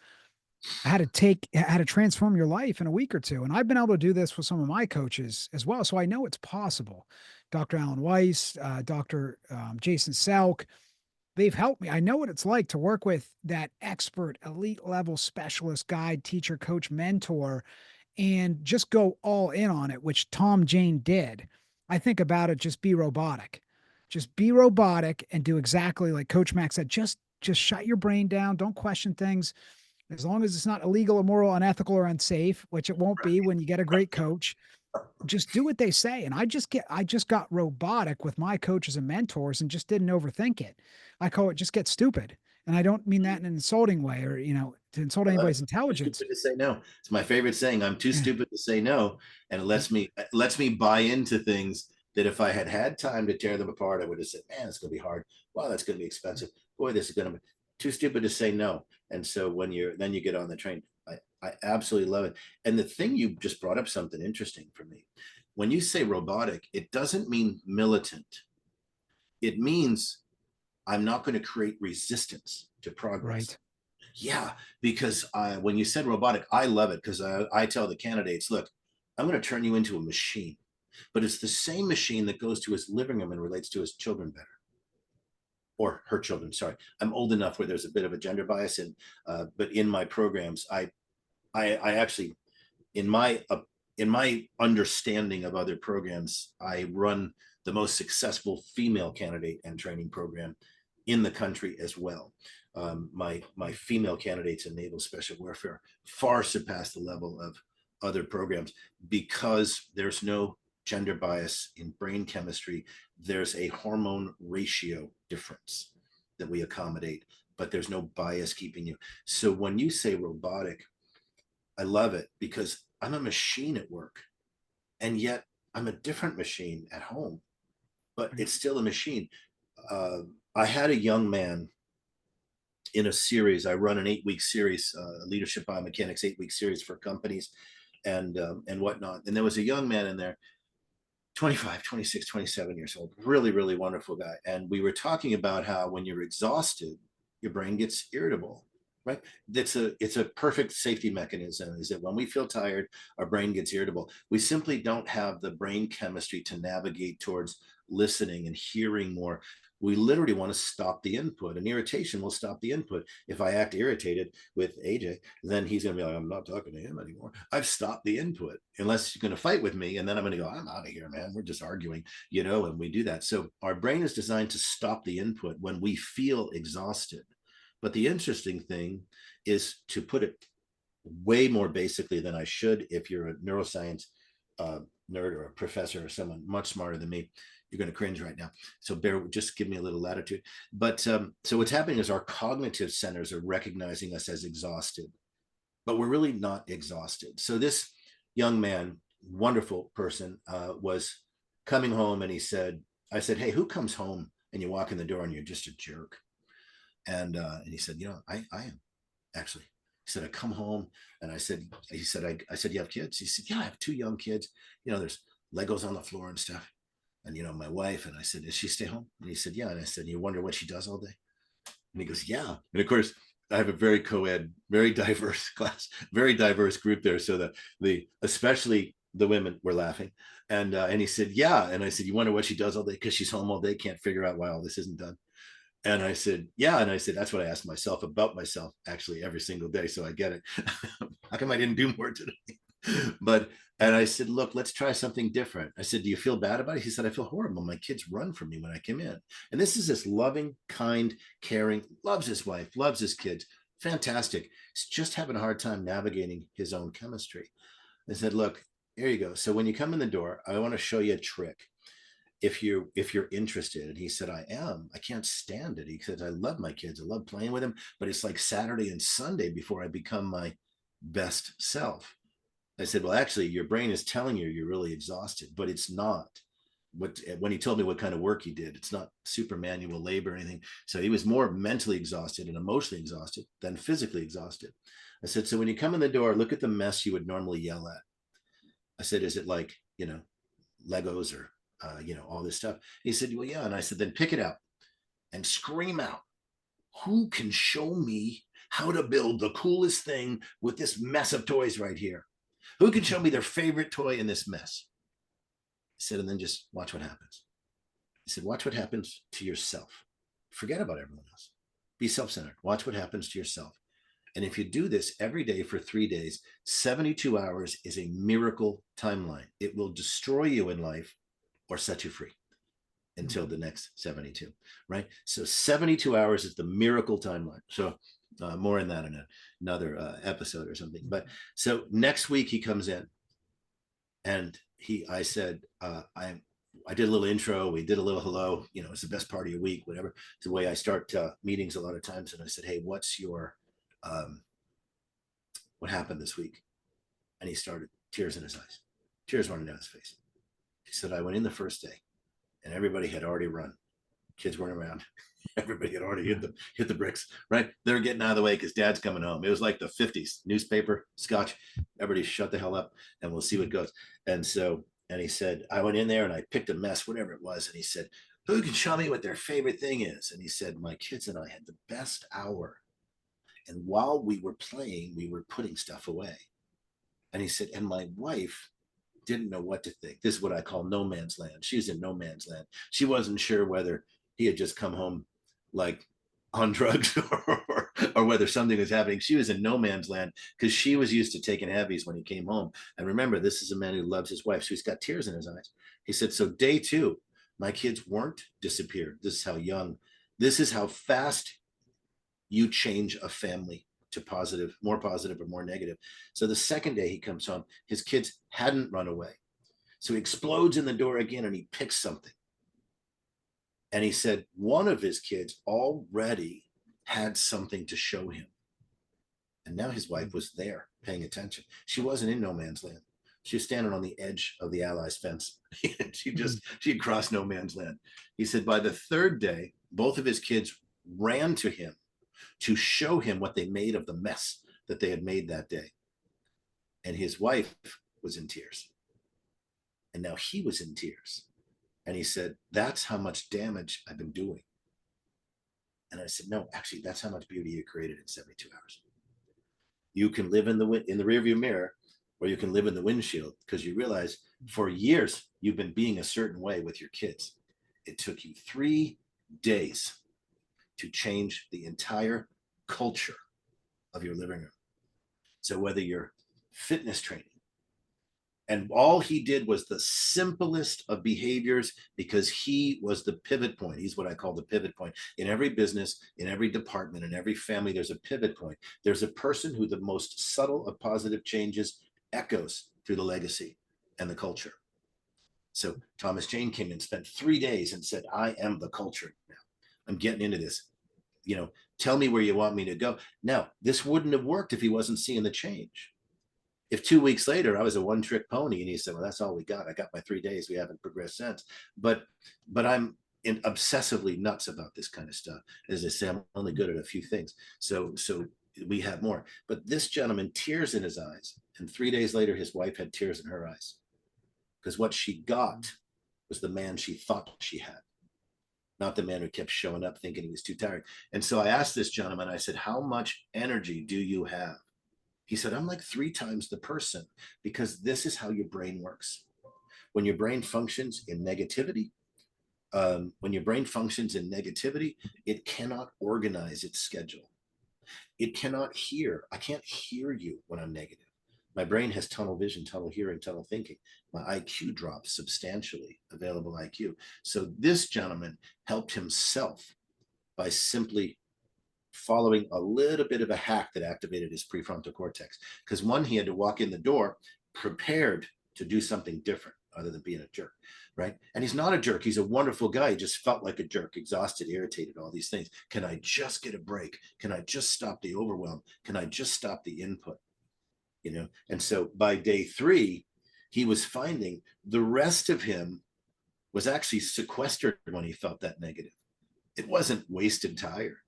how to transform your life in a week or two. And I've been able to do this with some of my coaches as well. So I know it's possible. Dr. Alan Weiss, Dr. Jason Selk, they've helped me. I know what it's like to work with that expert, elite level specialist, guide, teacher, coach, mentor, and just go all in on it, which Tom Jane did. I think about it, just be robotic. Just be robotic and do exactly like Coach Mac said. Just shut your brain down. Don't question things as long as it's not illegal, immoral, unethical, or unsafe, which it won't be when you get a great coach. Just do what they say. And I just got robotic with my coaches and mentors and just didn't overthink it. I call it just get stupid. And I don't mean that in an insulting way or, to insult anybody's too intelligence. stupid to say no. It's my favorite saying. I'm too stupid to say no, and it lets me buy into things that if I had had time to tear them apart, I would have said, "Man, it's going to be hard. Wow, that's going to be expensive. Boy, this is going to be too stupid to say no." And so when you get on the train, I absolutely love it. And the thing you just brought up something interesting for me. When you say robotic, it doesn't mean militant. It means I'm not going to create resistance to progress. Right. Yeah, because when you said robotic, I love it because I tell the candidates, look, I'm going to turn you into a machine, but it's the same machine that goes to his living room and relates to his children better, or her children. Sorry, I'm old enough where there's a bit of a gender bias, and but in my programs, I actually in my understanding of other programs, I run the most successful female candidate and training program in the country as well. My female candidates in naval special warfare far surpass the level of other programs because there's no gender bias in brain chemistry. There's a hormone ratio difference that we accommodate, but there's no bias keeping you. So when you say robotic, I love it because I'm a machine at work, and yet I'm a different machine at home, but Right. it's still a machine. Uh, I had a young man in a series. I run an 8-week series, leadership biomechanics 8-week series for companies and whatnot. And there was a young man in there, 25, 26, 27 years old, really, really wonderful guy. And we were talking about how when you're exhausted, your brain gets irritable, right? It's a perfect safety mechanism, is that when we feel tired, our brain gets irritable. We simply don't have the brain chemistry to navigate towards listening and hearing more. We literally want to stop the input, and irritation will stop the input. If I act irritated with AJ, then he's going to be like, I'm not talking to him anymore. I've stopped the input, unless you're going to fight with me. And then I'm going to go, I'm out of here, man. We're just arguing, and we do that. So our brain is designed to stop the input when we feel exhausted. But the interesting thing is to put it way more basically than I should. If you're a neuroscience uh, nerd or a professor or someone much smarter than me, you're going to cringe right now. So just give me a little latitude. But so what's happening is our cognitive centers are recognizing us as exhausted, but we're really not exhausted. So this young man, wonderful person, was coming home and I said, hey, who comes home and you walk in the door and you're just a jerk? And he said, I am actually. He said, I come home and I said, you have kids? He said, yeah, I have two young kids. There's Legos on the floor and stuff. And, my wife, and I said, does she stay home? And he said, yeah. And I said, you wonder what she does all day? And he goes, yeah. And of course, I have a very co-ed, very diverse class, very diverse group there. So especially the women were laughing. And he said, yeah. And I said, you wonder what she does all day? Because she's home all day, can't figure out why all this isn't done. And I said, yeah. And I said, that's what I ask myself about myself actually every single day. So I get it. How come I didn't do more today? And I said, look, let's try something different. I said, do you feel bad about it? He said, I feel horrible. My kids run from me when I come in. And this is this loving, kind, caring, loves his wife, loves his kids. Fantastic. He's just having a hard time navigating his own chemistry. I said, look, here you go. So when you come in the door, I want to show you a trick. If you're interested. And he said, I am. I can't stand it. He said, I love my kids. I love playing with them, but it's like Saturday and Sunday before I become my best self. I said, well, actually, your brain is telling you you're really exhausted, but it's not. When he told me what kind of work he did, it's not super manual labor or anything. So he was more mentally exhausted and emotionally exhausted than physically exhausted. I said, so when you come in the door, look at the mess you would normally yell at. I said, is it like, Legos or, all this stuff? He said, well, yeah. And I said, then pick it out and scream out, who can show me how to build the coolest thing with this mess of toys right here? Who can show me their favorite toy in this mess? He said, and then just watch what happens. He said, watch what happens to yourself. Forget about everyone else. Be self-centered. Watch what happens to yourself. And if you do this every day for 3 days, 72 hours is a miracle timeline. It will destroy you in life or set you free until the next 72, right? So 72 hours is the miracle timeline. So more in that in another episode or something. But so next week he comes in and I said, I did a little intro. We did a little hello, it's the best part of your week, whatever. It's the way I start meetings a lot of times. And I said, hey, what's your, what happened this week? And he started, tears in his eyes, tears running down his face. He said, I went in the first day and everybody had already run. Kids weren't around. Everybody had already hit the bricks, right? They were getting out of the way because dad's coming home. It was like the 50s, newspaper, scotch, everybody shut the hell up and we'll see what goes. And he said, I went in there and I picked a mess, whatever it was. And he said, who can show me what their favorite thing is? And he said, my kids and I had the best hour. And while we were playing, we were putting stuff away. And he said, and my wife didn't know what to think. This is what I call no man's land. She was in no man's land. She wasn't sure whether he had just come home like on drugs or whether something was happening. She was in no man's land because she was used to taking heavies when he came home. And remember, this is a man who loves his wife. So he's got tears in his eyes. He said, so day 2, my kids weren't disappeared. This is how fast you change a family to positive or more negative. So the second day he comes home, his kids hadn't run away. So he explodes in the door again and he picks something. And he said one of his kids already had something to show him. And now his wife was there paying attention. She wasn't in no man's land. She was standing on the edge of the Allies' fence. she had crossed no man's land. He said by the 3rd day, both of his kids ran to him to show him what they made of the mess that they had made that day. And his wife was in tears. And now he was in tears. And he said, that's how much damage I've been doing. And I said, no, actually, that's how much beauty you created in 72 hours. You can live in the rearview mirror, or you can live in the windshield, because you realize for years you've been being a certain way with your kids. It took you 3 days to change the entire culture of your living room. So whether you're fitness training, and all he did was the simplest of behaviors because he was the pivot point. He's what I call the pivot point. In every business, in every department, in every family, there's a pivot point. There's a person who the most subtle of positive changes echoes through the legacy and the culture. So Thomas Jane came in, spent 3 days and said, I am the culture now. I'm getting into this. Tell me where you want me to go. Now, this wouldn't have worked if he wasn't seeing the change. If 2 weeks later I was a one-trick pony and he said, well, that's all we got. I got my 3 days. We haven't progressed since. But I'm obsessively nuts about this kind of stuff. As I say, I'm only good at a few things. So we have more. But this gentleman, tears in his eyes. And 3 days later, his wife had tears in her eyes because what she got was the man she thought she had, not the man who kept showing up thinking he was too tired. And so I asked this gentleman, I said, how much energy do you have? He said, I'm like 3 times the person, because this is how your brain works. When your brain functions in negativity, it cannot organize its schedule. It cannot hear. I can't hear you when I'm negative. My brain has tunnel vision, tunnel hearing, tunnel thinking. My IQ drops substantially, available IQ. So this gentleman helped himself by simply following a little bit of a hack that activated his prefrontal cortex. Because one, he had to walk in the door prepared to do something different other than being a jerk, right? And he's not a jerk. He's a wonderful guy. He just felt like a jerk, exhausted, irritated, all these things. Can I just get a break? Can I just stop the overwhelm? Can I just stop the input? And so by day 3, he was finding the rest of him was actually sequestered when he felt that negative. It wasn't wasted tired.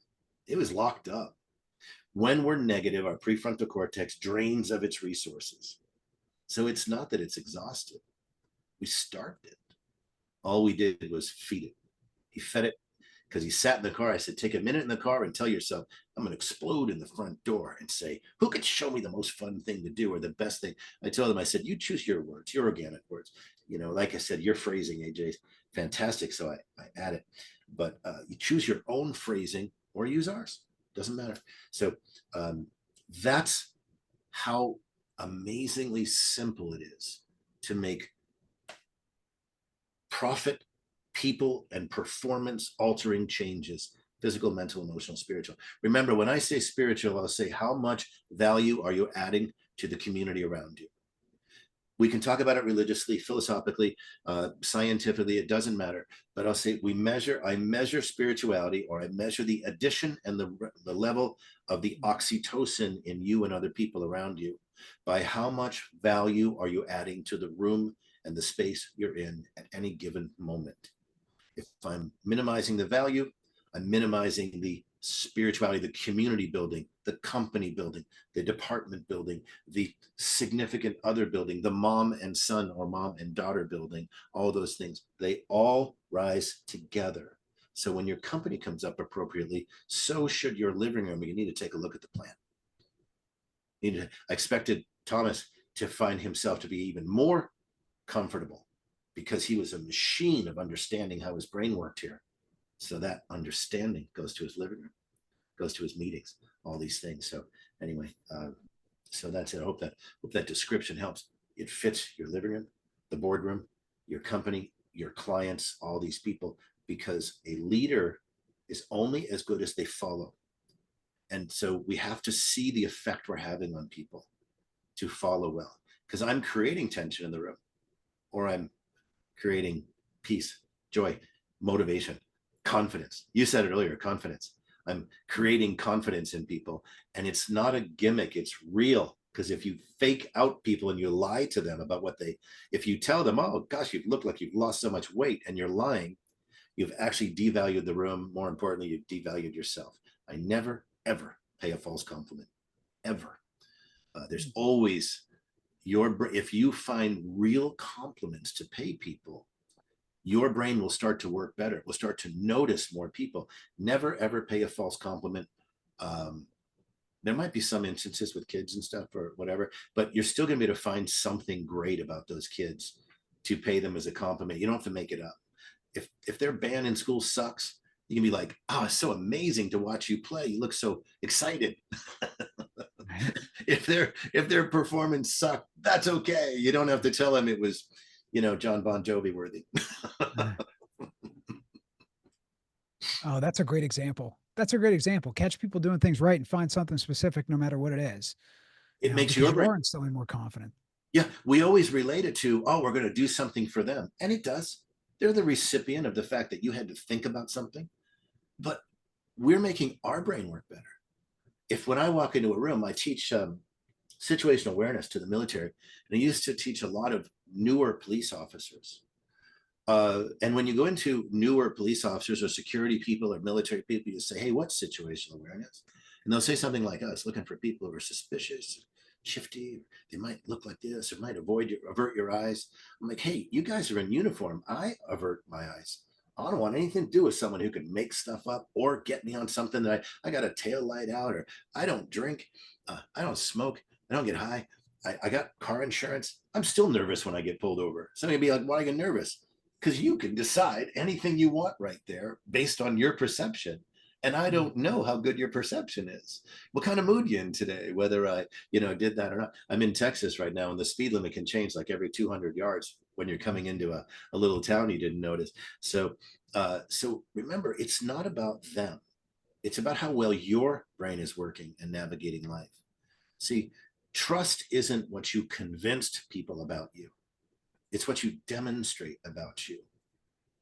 It was locked up. When we're negative, our prefrontal cortex drains of its resources. So it's not that it's exhausted. We starved it. All we did was feed it. He fed it because he sat in the car. I said, take a minute in the car and tell yourself, I'm going to explode in the front door and say, who could show me the most fun thing to do or the best thing? I told him, I said, you choose your words, your organic words. Like I said, your phrasing, AJ, is fantastic. So I add it. But you choose your own phrasing or use ours. Doesn't matter. So that's how amazingly simple it is to make profit, people, and performance altering changes: physical, mental, emotional, spiritual. Remember, when I say spiritual, I'll say, how much value are you adding to the community around you? We can talk about it religiously, philosophically, scientifically, it doesn't matter. But I'll say I measure spirituality, or I measure the addition and the level of the oxytocin in you and other people around you by how much value are you adding to the room and the space you're in at any given moment. If I'm minimizing the value, I'm minimizing the spirituality, the community building, the company building, the department building, the significant other building, the mom and son or mom and daughter building, all those things. They all rise together. So when your company comes up appropriately, so should your living room. You need to take a look at the plan. I expected Thomas to find himself to be even more comfortable because he was a machine of understanding how his brain worked here. So that understanding goes to his living room, goes to his meetings, all these things. So anyway, so that's it. I hope that description helps. It fits your living room, the boardroom, your company, your clients, all these people, because a leader is only as good as they follow. And so we have to see the effect we're having on people to follow well, because I'm creating tension in the room, or I'm creating peace, joy, motivation, confidence. You said it earlier, confidence. I'm creating confidence in people, and it's not a gimmick, it's real. Because if you fake out people and you lie to them about if you tell them, oh gosh, you look like you've lost so much weight, and you're lying, you've actually devalued the room. More importantly, you've devalued yourself. I never, ever pay a false compliment, ever. There's always if you find real compliments to pay people, your brain will start to work better. It will start to notice more people. Never, ever pay a false compliment. There might be some instances with kids and stuff or whatever, but you're still going to be able to find something great about those kids to pay them as a compliment. You don't have to make it up. If their band in school sucks, you can be like, oh, it's so amazing to watch you play. You look so excited. If their performance sucked, that's okay. You don't have to tell them it was, John Bon Jovi worthy. Oh, that's a great example. That's a great example. Catch people doing things right and find something specific, no matter what it is. It makes because your you brain. are instilling more confident. Yeah, we always relate it to, oh, we're going to do something for them. And it does. They're the recipient of the fact that you had to think about something. But we're making our brain work better. If when I walk into a room, I teach situational awareness to the military, and I used to teach a lot of newer police officers. And when you go into newer police officers or security people or military people, you say, hey, what's situational awareness? And they'll say something like us, looking for people who are suspicious, shifty. They might look like this or might avert your eyes. I'm like, hey, you guys are in uniform. I avert my eyes. I don't want anything to do with someone who can make stuff up or get me on something that I got a tail light out, or I don't drink, I don't smoke, I don't get high. I got car insurance. I'm still nervous when I get pulled over. Somebody be like, why are you nervous? Because you can decide anything you want right there based on your perception. And I don't know how good your perception is. What kind of mood you in today, whether I, did that or not. I'm in Texas right now, and the speed limit can change like every 200 yards when you're coming into a little town you didn't notice. So remember, it's not about them. It's about how well your brain is working and navigating life. See, trust isn't what you convinced people about you. It's what you demonstrate about you.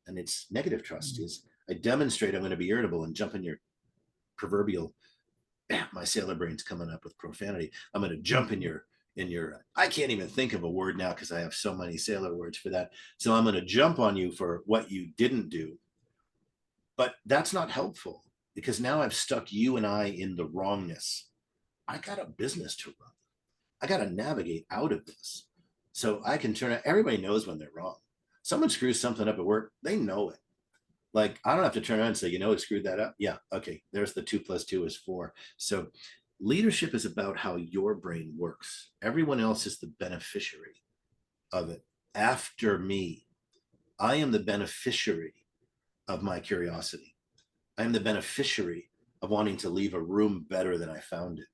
And it's negative trust is I demonstrate I'm going to be irritable and jump in your proverbial, my sailor brain's coming up with profanity. I'm going to jump in your, I can't even think of a word now because I have so many sailor words for that. So I'm going to jump on you for what you didn't do. But that's not helpful, because now I've stuck you and I in the wrongness. I got a business to run. I got to navigate out of this. So I can turn it. Everybody knows when they're wrong. Someone screws something up at work, they know it. Like, I don't have to turn around and say, it screwed that up. Yeah, okay, there's the 2 + 2 is 4. So leadership is about how your brain works. Everyone else is the beneficiary of it. After me, I am the beneficiary of my curiosity. I am the beneficiary of wanting to leave a room better than I found it.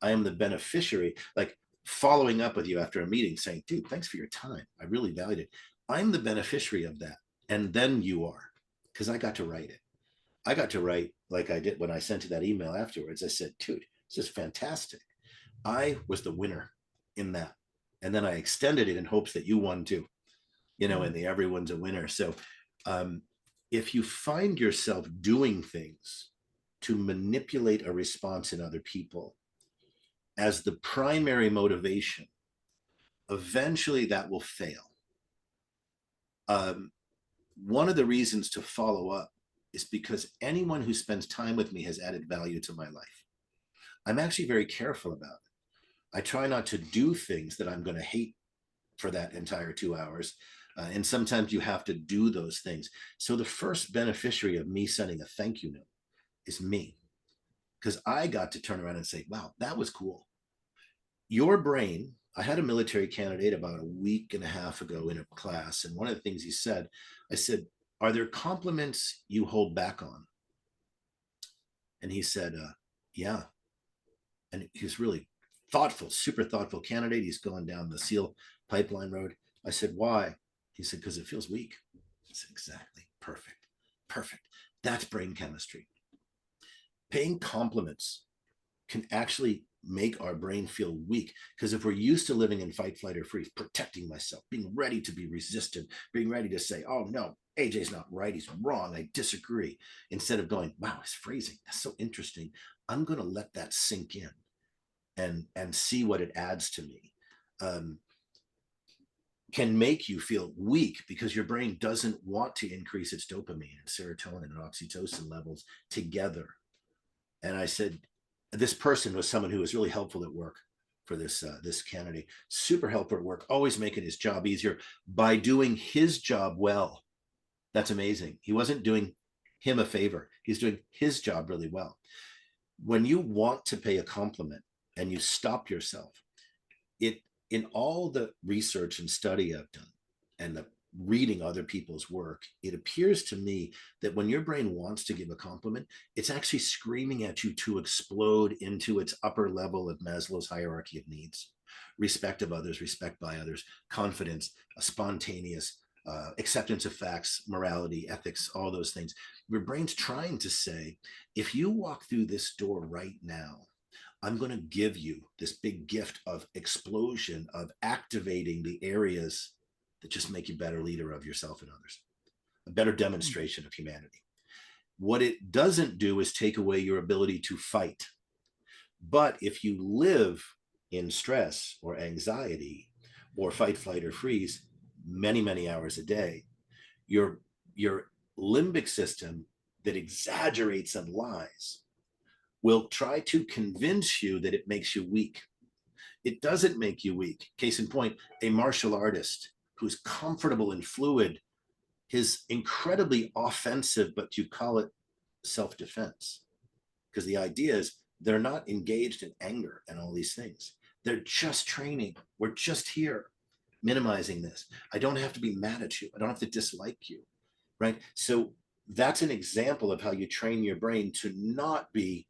I am the beneficiary, like following up with you after a meeting saying, dude, thanks for your time. I really valued it. I'm the beneficiary of that. And then you are, because I got to write it. I got to write like I did when I sent you that email afterwards. I said, dude, this is fantastic. I was the winner in that. And then I extended it in hopes that you won too, and everyone's a winner. So if you find yourself doing things to manipulate a response in other people as the primary motivation, eventually that will fail. One of the reasons to follow up is because anyone who spends time with me has added value to my life. I'm actually very careful about it. I try not to do things that I'm going to hate for that entire 2 hours. And sometimes you have to do those things. So the first beneficiary of me sending a thank you note is me, because I got to turn around and say, wow, that was cool. Your brain, I had a military candidate about a week and a half ago in a class. And one of the things he said, I said, are there compliments you hold back on? And he said, yeah. And he was really thoughtful, super thoughtful candidate. He's going down the SEAL pipeline road. I said, why? He said, because it feels weak. I said, exactly. Perfect. Perfect. That's brain chemistry. Paying compliments can actually make our brain feel weak, because if we're used to living in fight, flight, or freeze, protecting myself, being ready to be resistant, being ready to say, oh no, AJ's not right, he's wrong, I disagree, instead of going, wow, his phrasing, that's so interesting, I'm going to let that sink in and see what it adds to me, can make you feel weak, because your brain doesn't want to increase its dopamine and serotonin and oxytocin levels together. And I said, this person was someone who was really helpful at work for this candidate, super helpful at work, always making his job easier by doing his job well. That's amazing. He wasn't doing him a favor. He's doing his job really well. When you want to pay a compliment and you stop yourself, it, in all the research and study I've done and the reading other people's work, it appears to me that when your brain wants to give a compliment, it's actually screaming at you to explode into its upper level of Maslow's hierarchy of needs: respect of others, respect by others, confidence, a spontaneous acceptance of facts, morality, ethics, all those things. Your brain's trying to say, if you walk through this door right now, I'm going to give you this big gift of explosion, of activating the areas that just make you a better leader of yourself and others, a better demonstration of humanity. What it doesn't do is take away your ability to fight. But if you live in stress or anxiety or fight, flight, or freeze many, many hours a day, your limbic system that exaggerates and lies will try to convince you that it makes you weak. It doesn't make you weak. Case in point, a martial artist who's comfortable and fluid is incredibly offensive, but you call it self-defense. Because the idea is they're not engaged in anger and all these things. They're just training. We're just here minimizing this. I don't have to be mad at you. I don't have to dislike you, right? So that's an example of how you train your brain to not be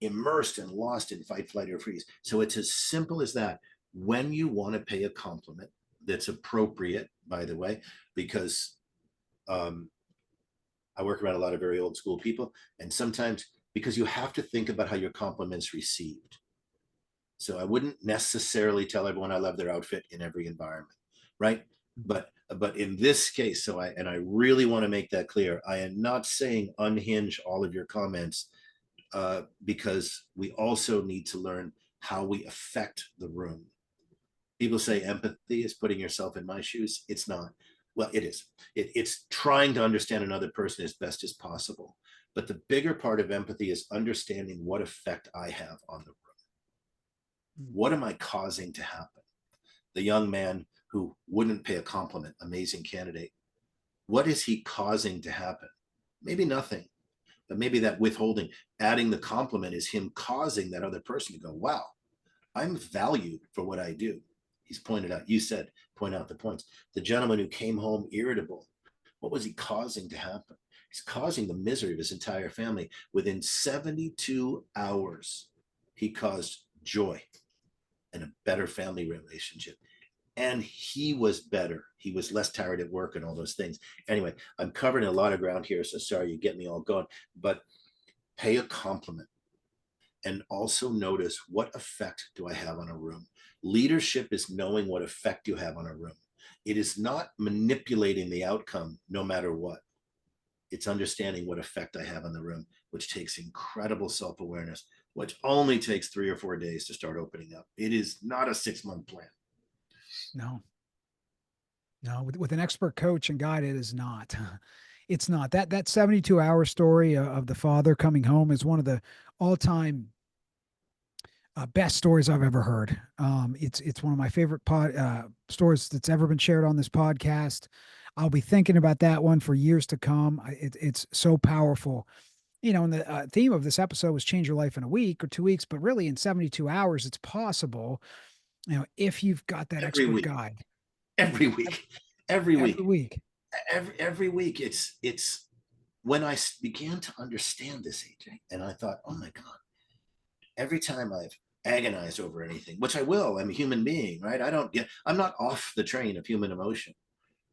immersed and lost in fight, flight, or freeze. So it's as simple as that. When you want to pay a compliment that's appropriate, by the way, because I work around a lot of very old school people, and sometimes because you have to think about how your compliment's received. So I wouldn't necessarily tell everyone I love their outfit in every environment, right? But in this case, I really want to make that clear. I am not saying unhinge all of your comments, because we also need to learn how we affect the room. People say empathy is putting yourself in my shoes. It's not. Well, it is. It's trying to understand another person as best as possible. But the bigger part of empathy is understanding what effect I have on the room. What am I causing to happen? The young man who wouldn't pay a compliment, amazing candidate. What is he causing to happen? Maybe nothing, but maybe that withholding, adding the compliment is him causing that other person to go, wow, I'm valued for what I do. He's pointed out, you said, point out the points. The gentleman who came home irritable, what was he causing to happen? He's causing the misery of his entire family. Within 72 hours, he caused joy and a better family relationship. And he was better. He was less tired at work and all those things. Anyway, I'm covering a lot of ground here, so sorry you get me all going, but pay a compliment. And also notice, what effect do I have on a room? Leadership is knowing what effect you have on a room. It is not manipulating the outcome no matter what. It's understanding what effect I have on the room, which takes incredible self-awareness, which only takes 3 or 4 days to start opening up. It is not a 6-month plan. No, no, with an expert coach and guide, it is not. It's not. That 72-hour story of the father coming home is one of the all-time best stories I've ever heard. It's one of my favorite stories that's ever been shared on this podcast. I'll be thinking about that one for years to come. It's so powerful. And the theme of this episode was change your life in a week or 2 weeks, but really in 72 hours, it's possible. If you've got that Every expert week, guide every week, every every week, week. every week. It's when I began to understand this, AJ, and I thought, oh my God, every time I've agonized over anything, which I will, I'm a human being, right? I'm not off the train of human emotion.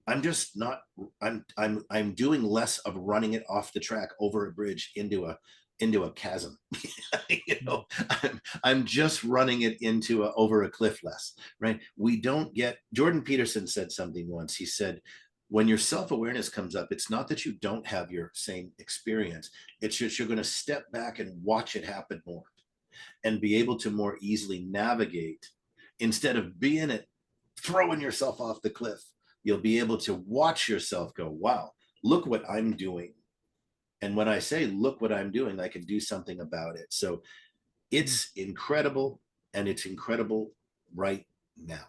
I'm just not, I'm doing less of running it off the track over a bridge into a chasm. I'm just running it over a cliff less, right? We don't get, Jordan Peterson said something once. He said, when your self-awareness comes up, it's not that you don't have your same experience. It's just you're going to step back and watch it happen more and be able to more easily navigate instead of being it, throwing yourself off the cliff. You'll be able to watch yourself go, wow, look what I'm doing. And when I say, look what I'm doing, I can do something about it. So it's incredible, and it's incredible right now.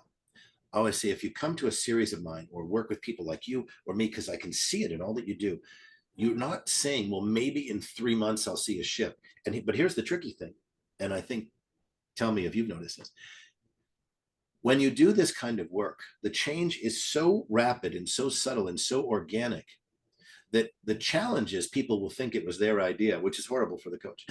I always say, if you come to a series of mine or work with people like you or me, because I can see it in all that you do, you're not saying, well, maybe in 3 months I'll see a shift. But here's the tricky thing. And I think, tell me if you've noticed this. When you do this kind of work, the change is so rapid and so subtle and so organic that the challenge is people will think it was their idea, which is horrible for the coach.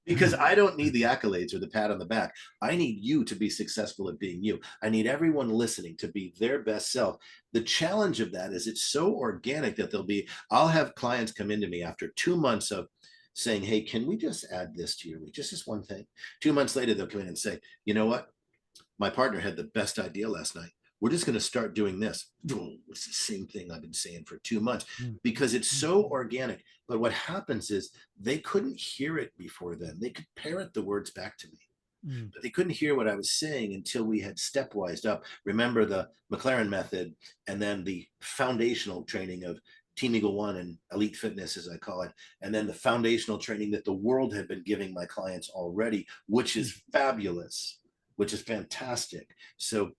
Because I don't need the accolades or the pat on the back. I need you to be successful at being you. I need everyone listening to be their best self. The challenge of that is it's so organic that I'll have clients come into me after 2 months of saying, hey, can we just add this to your week? Just this one thing. 2 months later, they'll come in and say, you know what? My partner had the best idea last night. We're just going to start doing this. It's the same thing I've been saying for 2 months because it's so organic. But what happens is they couldn't hear it before then. They could parrot the words back to me, but they couldn't hear what I was saying until we had stepwise up. Remember the McLaren method and then the foundational training of Team Eagle One and Elite Fitness, as I call it, and then the foundational training that the world had been giving my clients already, which is fabulous, which is fantastic. So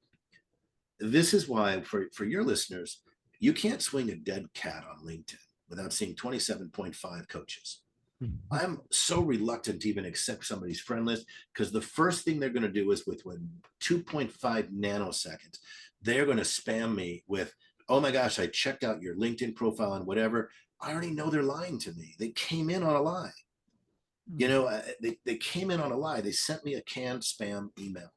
this is why for your listeners, you can't swing a dead cat on LinkedIn without seeing 27.5 coaches. I'm so reluctant to even accept somebody's friend list because the first thing they're going to do is within 2.5 nanoseconds, they're going to spam me with, oh my gosh, I checked out your LinkedIn profile and whatever. I already know they're lying to me. They came in on a lie. You know, they came in on a lie. They sent me a canned spam email.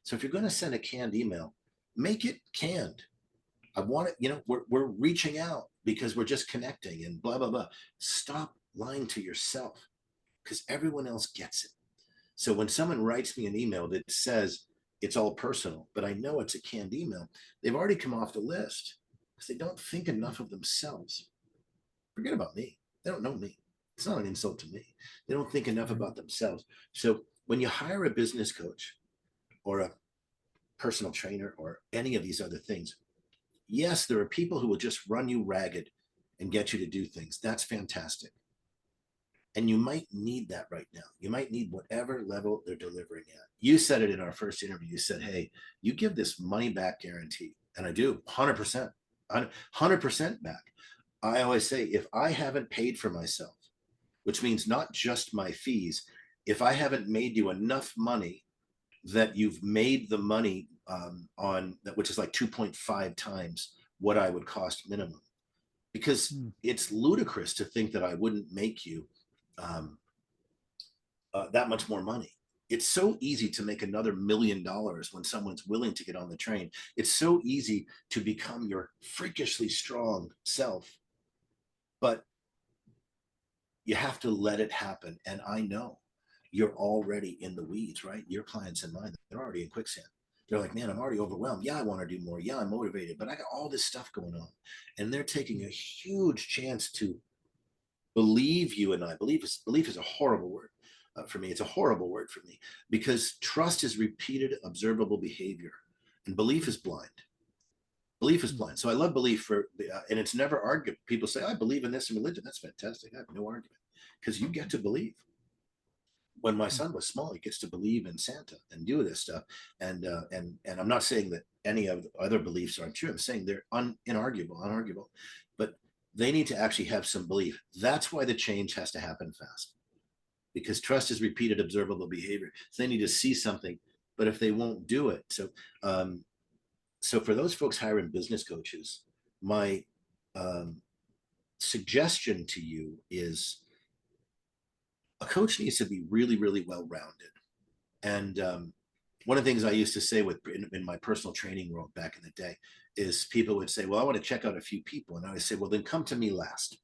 So if you're going to send a canned email, make it canned. I want it, you know, we're reaching out because we're just connecting and blah, blah, blah. Stop lying to yourself because everyone else gets it. So when someone writes me an email that says it's all personal, but I know it's a canned email, they've already come off the list because they don't think enough of themselves. Forget about me. They don't know me. It's not an insult to me. They don't think enough about themselves. So when you hire a business coach or a personal trainer or any of these other things, yes, there are people who will just run you ragged and get you to do things. That's fantastic. And you might need that right now. You might need whatever level they're delivering at. You said it in our first interview. You said, hey, you give this money back guarantee. And I do 100%, 100% back. I always say, if I haven't paid for myself, which means not just my fees, if I haven't made you enough money that you've made the money on that, which is like 2.5 times what I would cost minimum, because it's ludicrous to think that I wouldn't make you that much more money. It's so easy to make another $1 million when someone's willing to get on the train. It's so easy to become your freakishly strong self, but you have to let it happen. And I know you're already in the weeds, right? Your clients and mine, they're already in quicksand. They're like, man, I'm already overwhelmed. Yeah, I want to do more. Yeah, I'm motivated, but I got all this stuff going on. And they're taking a huge chance to believe you and I. Belief is a horrible word for me. It's a horrible word for me because trust is repeated, observable behavior, and belief is blind. Belief is blind. So I love belief and it's never argued. People say, I believe in this in religion. That's fantastic. I have no argument because you get to believe. When my son was small, he gets to believe in Santa and do this stuff. And I'm not saying that any of the other beliefs aren't true. I'm saying they're unarguable. But they need to actually have some belief. That's why the change has to happen fast, because trust is repeated, observable behavior. So they need to see something, but if they won't do it, so for those folks hiring business coaches, my suggestion to you is a coach needs to be really, really well-rounded. And one of the things I used to say in my personal training world back in the day is people would say, well, I want to check out a few people. And I would say, well, then come to me last.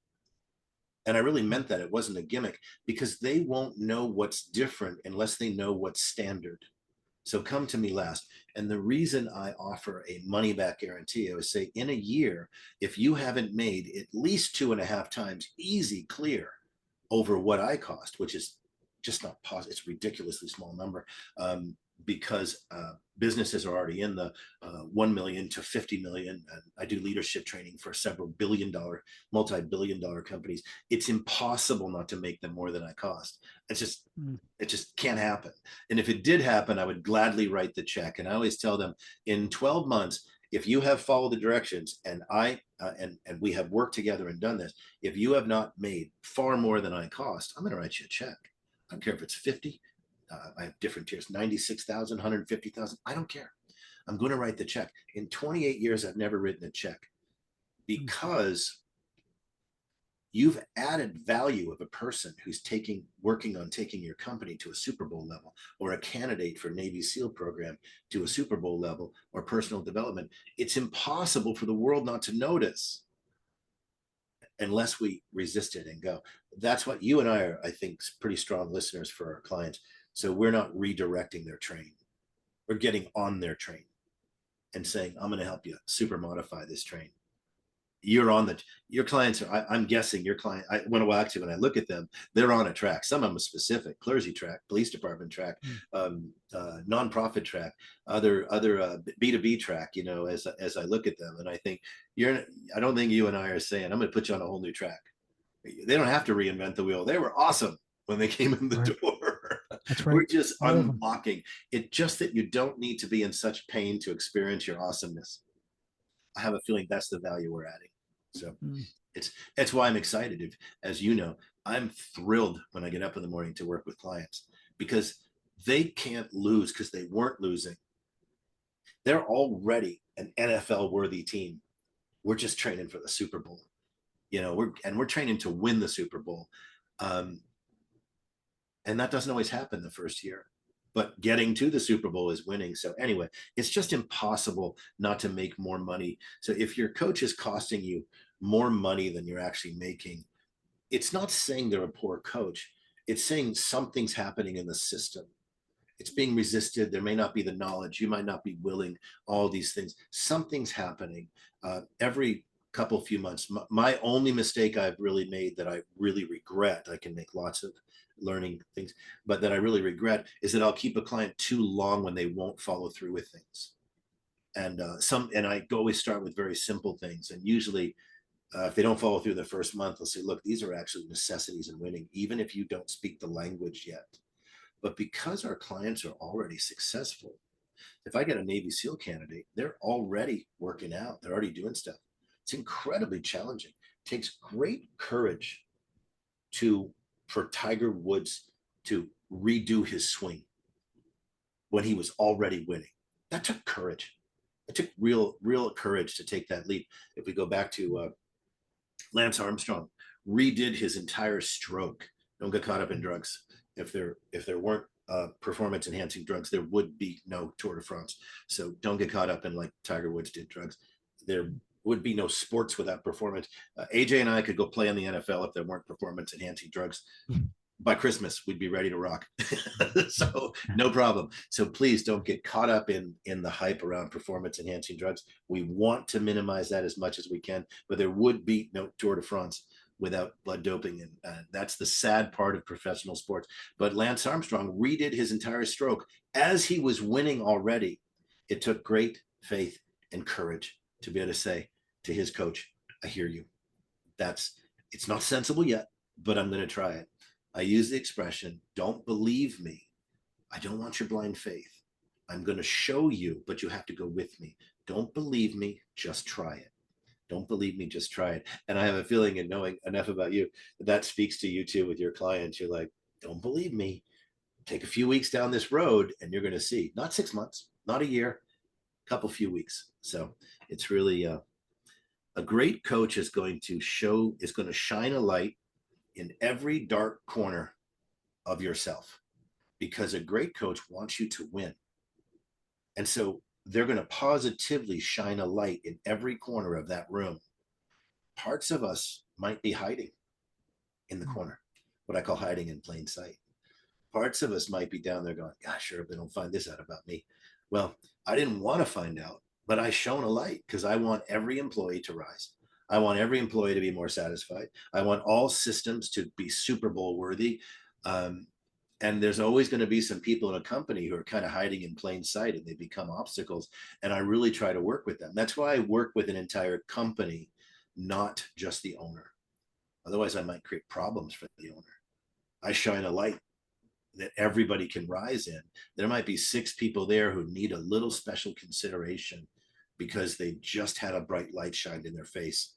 And I really meant that. It wasn't a gimmick, because they won't know what's different unless they know what's standard. So come to me last. And the reason I offer a money back guarantee, I would say in a year, if you haven't made at least 2.5 times easy, clear over what I cost, which is just not possible. It's a ridiculously small number because businesses are already in the 1 million to 50 million. And I do leadership training for several billion-dollar, multi-billion-dollar companies. It's impossible not to make them more than I cost. It just can't happen. And if it did happen, I would gladly write the check. And I always tell them, in 12 months, if you have followed the directions and and we have worked together and done this, if you have not made far more than I cost, I'm going to write you a check. I don't care if it's 50. I have different tiers, 96,000, 150,000. I don't care. I'm going to write the check. In 28 years, I've never written a check because you've added value of a person who's working on taking your company to a Super Bowl level, or a candidate for Navy SEAL program to a Super Bowl level, or personal development. It's impossible for the world not to notice unless we resist it and go. That's what you and I are, I think, pretty strong listeners for our clients. So we're not redirecting their train. We're getting on their train and saying, I'm going to help you super modify this train. you're on the, your clients are, I'm guessing your client, when I walk to, when I look at them, they're on a track. Some of them are specific, clergy track, police department track, nonprofit track, other B2B track, you know, as I look at them. And I think I don't think you and I are saying, I'm going to put you on a whole new track. They don't have to reinvent the wheel. They were awesome when they came in the Right. door. That's right. We're just All of them. unlocking it. Just that you don't need to be in such pain to experience your awesomeness. I have a feeling that's the value we're adding. So Mm. it's why I'm excited. If, as you know, I'm thrilled when I get up in the morning to work with clients because they can't lose because they weren't losing. They're already an NFL worthy team. We're just training for the Super Bowl. You know, we're training to win the Super Bowl. Um, and that doesn't always happen the first year, but getting to the Super Bowl is winning. So anyway, it's just impossible not to make more money. So if your coach is costing you more money than you're actually making, it's not saying they're a poor coach. It's saying something's happening in the system. It's being resisted. There may not be the knowledge. You might not be willing, all these things. Something's happening every couple few months. My only mistake I've really made that I really regret, I can make lots of learning things, but that I really regret is that I'll keep a client too long when they won't follow through with things. And I always start with very simple things. And usually if they don't follow through the first month, they'll say, look, these are actually necessities in winning, even if you don't speak the language yet. But because our clients are already successful, if I get a Navy SEAL candidate, they're already working out, they're already doing stuff. It's incredibly challenging. It takes great courage for Tiger Woods to redo his swing when he was already winning. That took courage. It took real courage to take that leap. If we go back to Lance Armstrong, redid his entire stroke. Don't get caught up in drugs. If there weren't performance enhancing drugs, there would be no Tour de France. So don't get caught up in like Tiger Woods did drugs. There would be no sports without performance. AJ and I could go play in the NFL if there weren't performance enhancing drugs. By Christmas, we'd be ready to rock. So no problem. So please don't get caught up in the hype around performance enhancing drugs. We want to minimize that as much as we can, but there would be no Tour de France without blood doping. And that's the sad part of professional sports. But Lance Armstrong redid his entire stroke as he was winning already. It took great faith and courage to be able to say to his coach, I hear you. It's not sensible yet, but I'm going to try it. I use the expression, don't believe me. I don't want your blind faith. I'm going to show you, but you have to go with me. Don't believe me, just try it. Don't believe me, just try it. And I have a feeling, in knowing enough about you, that speaks to you too with your clients. You're like, don't believe me. Take a few weeks down this road and you're going to see. Not 6 months, not a year, a couple few weeks. So it's really a great coach is going to shine a light in every dark corner of yourself, because a great coach wants you to win. And so they're going to positively shine a light in every corner of that room. Parts of us might be hiding in the corner, what I call hiding in plain sight. Parts of us might be down there going, gosh, sure, if they don't find this out about me. Well, I didn't want to find out, but I shone a light because I want every employee to rise. I want every employee to be more satisfied. I want all systems to be Super Bowl worthy. And there's always going to be some people in a company who are kind of hiding in plain sight and they become obstacles. And I really try to work with them. That's why I work with an entire company, not just the owner. Otherwise, I might create problems for the owner. I shine a light that everybody can rise in. There might be 6 people there who need a little special consideration because they just had a bright light shined in their face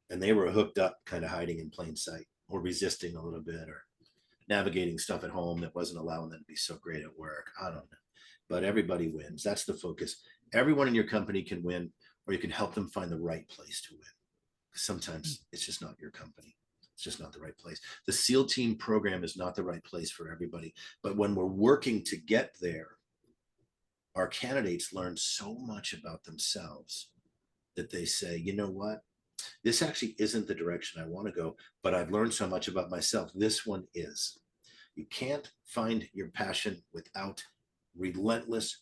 and they were hooked up, kind of hiding in plain sight or resisting a little bit or navigating stuff at home that wasn't allowing them to be so great at work. I don't know. But everybody wins. That's the focus. Everyone in your company can win, or you can help them find the right place to win. Sometimes it's just not your company. It's just not the right place. The SEAL team program is not the right place for everybody. But when we're working to get there, our candidates learn so much about themselves that they say, you know what? This actually isn't the direction I want to go, but I've learned so much about myself. This one is. You can't find your passion without relentless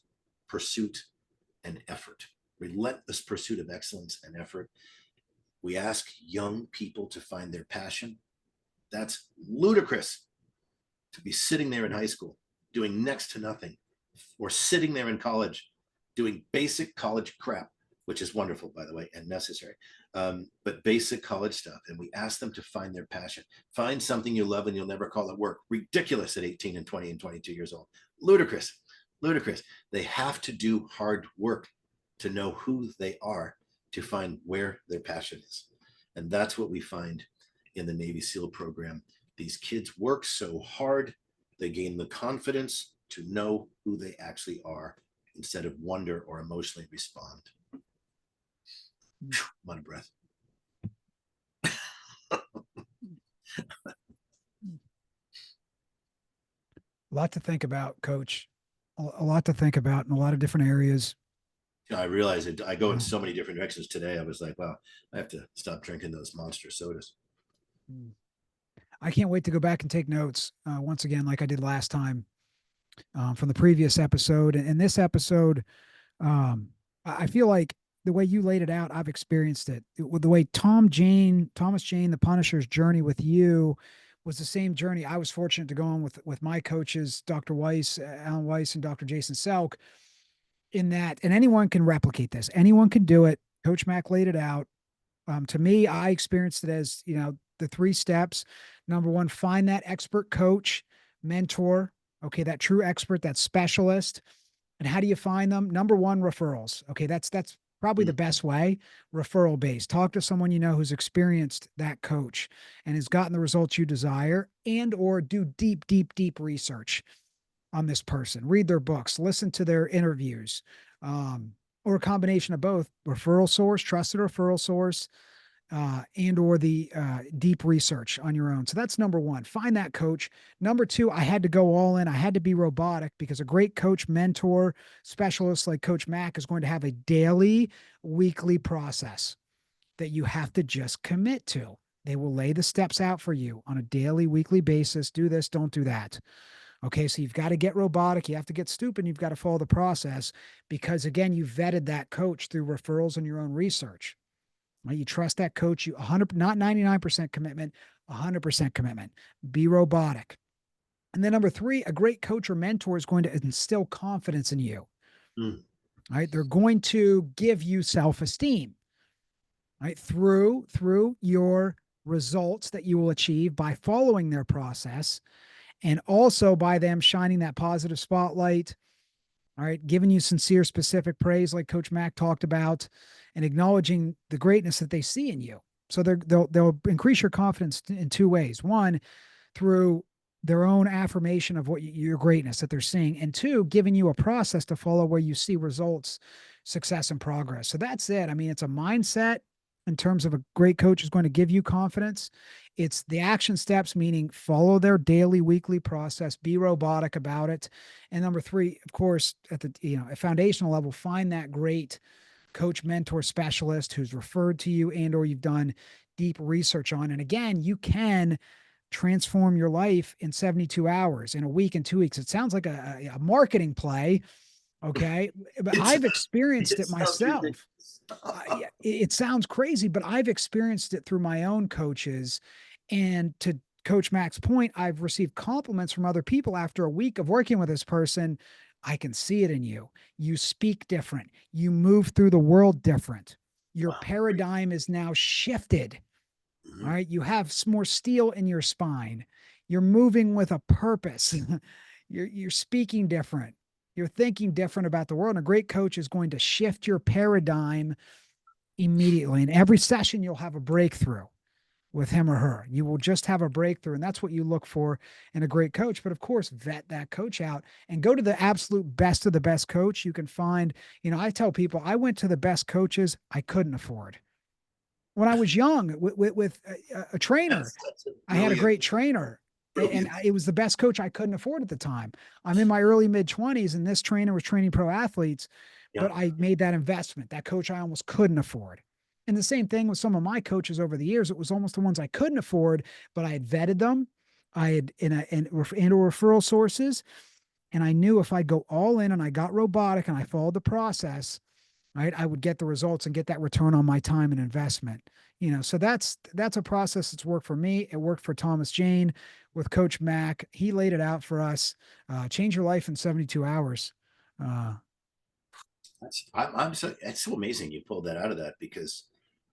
pursuit and effort, relentless pursuit of excellence and effort. We ask young people to find their passion. That's ludicrous to be sitting there in high school doing next to nothing, or sitting there in college doing basic college crap, which is wonderful, by the way, and necessary. But basic college stuff. And we ask them to find their passion. Find something you love and you'll never call it work. Ridiculous at 18 and 20 and 22 years old. Ludicrous, ludicrous. They have to do hard work to know who they are, to find where their passion is. And that's what we find in the Navy SEAL program. These kids work so hard, they gain the confidence to know who they actually are instead of wonder or emotionally respond. I'm out of breath. A lot to think about, Coach. A lot to think about in a lot of different areas. I realize I go in so many different directions today. I was like, wow, I have to stop drinking those monster sodas. I can't wait to go back and take notes once again, like I did last time from the previous episode. And this episode, I feel like the way you laid it out, I've experienced it. With the way Thomas Jane, the Punisher's journey with you was the same journey I was fortunate to go on with my coaches, Dr. Weiss, Alan Weiss, and Dr. Jason Selk. In that, and anyone can replicate this. Anyone can do it. Coach Mac laid it out. To me, I experienced it as, the 3 steps. Number 1, find that expert coach, mentor. Okay, that true expert, that specialist. And how do you find them? Number 1, referrals. Okay, that's probably the best way. Referral based. Talk to someone you know who's experienced that coach and has gotten the results you desire, and or do deep research on this person. Read their books, listen to their interviews, or a combination of both. Referral source, trusted referral source, and or the deep research on your own. So that's number 1. Find that coach. Number 2, I had to go all in. I had to be robotic, because a great coach, mentor, specialist like Coach Mac is going to have a daily, weekly process that you have to just commit to. They will lay the steps out for you on a daily, weekly basis. Do this, don't do that. Okay, so you've got to get robotic. You have to get stupid. You've got to follow the process, because, again, you vetted that coach through referrals and your own research. Right? You trust that coach. You 100, not 99% commitment, 100% commitment. Be robotic. And then number 3, a great coach or mentor is going to instill confidence in you. Right? They're going to give you self-esteem, right? Through your results that you will achieve by following their process, and also by them shining that positive spotlight, all right, giving you sincere, specific praise like Coach Mac talked about, and acknowledging the greatness that they see in you. So they'll increase your confidence in 2 ways. 1, through their own affirmation of what your greatness that they're seeing, and 2, giving you a process to follow where you see results, success, and progress. So that's it. I mean, it's a mindset in terms of a great coach is going to give you confidence. It's the action steps, meaning follow their daily, weekly process, be robotic about it. And number 3, of course, at the, a foundational level, find that great coach, mentor, specialist who's referred to you and or you've done deep research on. And again, you can transform your life in 72 hours, in a week, in 2 weeks. It sounds like a marketing play. Okay. But I've experienced it myself. It sounds crazy, but I've experienced it through my own coaches. And to Coach Mac's point, I've received compliments from other people after a week of working with this person. I can see it in you. You speak different. You move through the world different. Your paradigm is now shifted. All right. You have more steel in your spine. You're moving with a purpose. You're speaking different. You're thinking different about the world. And a great coach is going to shift your paradigm immediately. In every session, you'll have a breakthrough with him or her. You will just have a breakthrough. And that's what you look for in a great coach. But of course, vet that coach out and go to the absolute best of the best coach you can find. I tell people I went to the best coaches I couldn't afford. When I was young with a trainer, I had a great trainer. And it was the best coach I couldn't afford at the time. I'm in my early mid-20s, and this trainer was training pro athletes, but I made that investment. That coach I almost couldn't afford. And the same thing with some of my coaches over the years. It was almost the ones I couldn't afford, but I had vetted them. I had and referral sources, and I knew if I go all in and I got robotic and I followed the process, right? I would get the results and get that return on my time and investment. So that's a process that's worked for me. It worked for Thomas Jane with Coach Mac. He laid it out for us. Change your life in 72 hours. Uh, I'm so, it's so amazing you pulled that out of that, because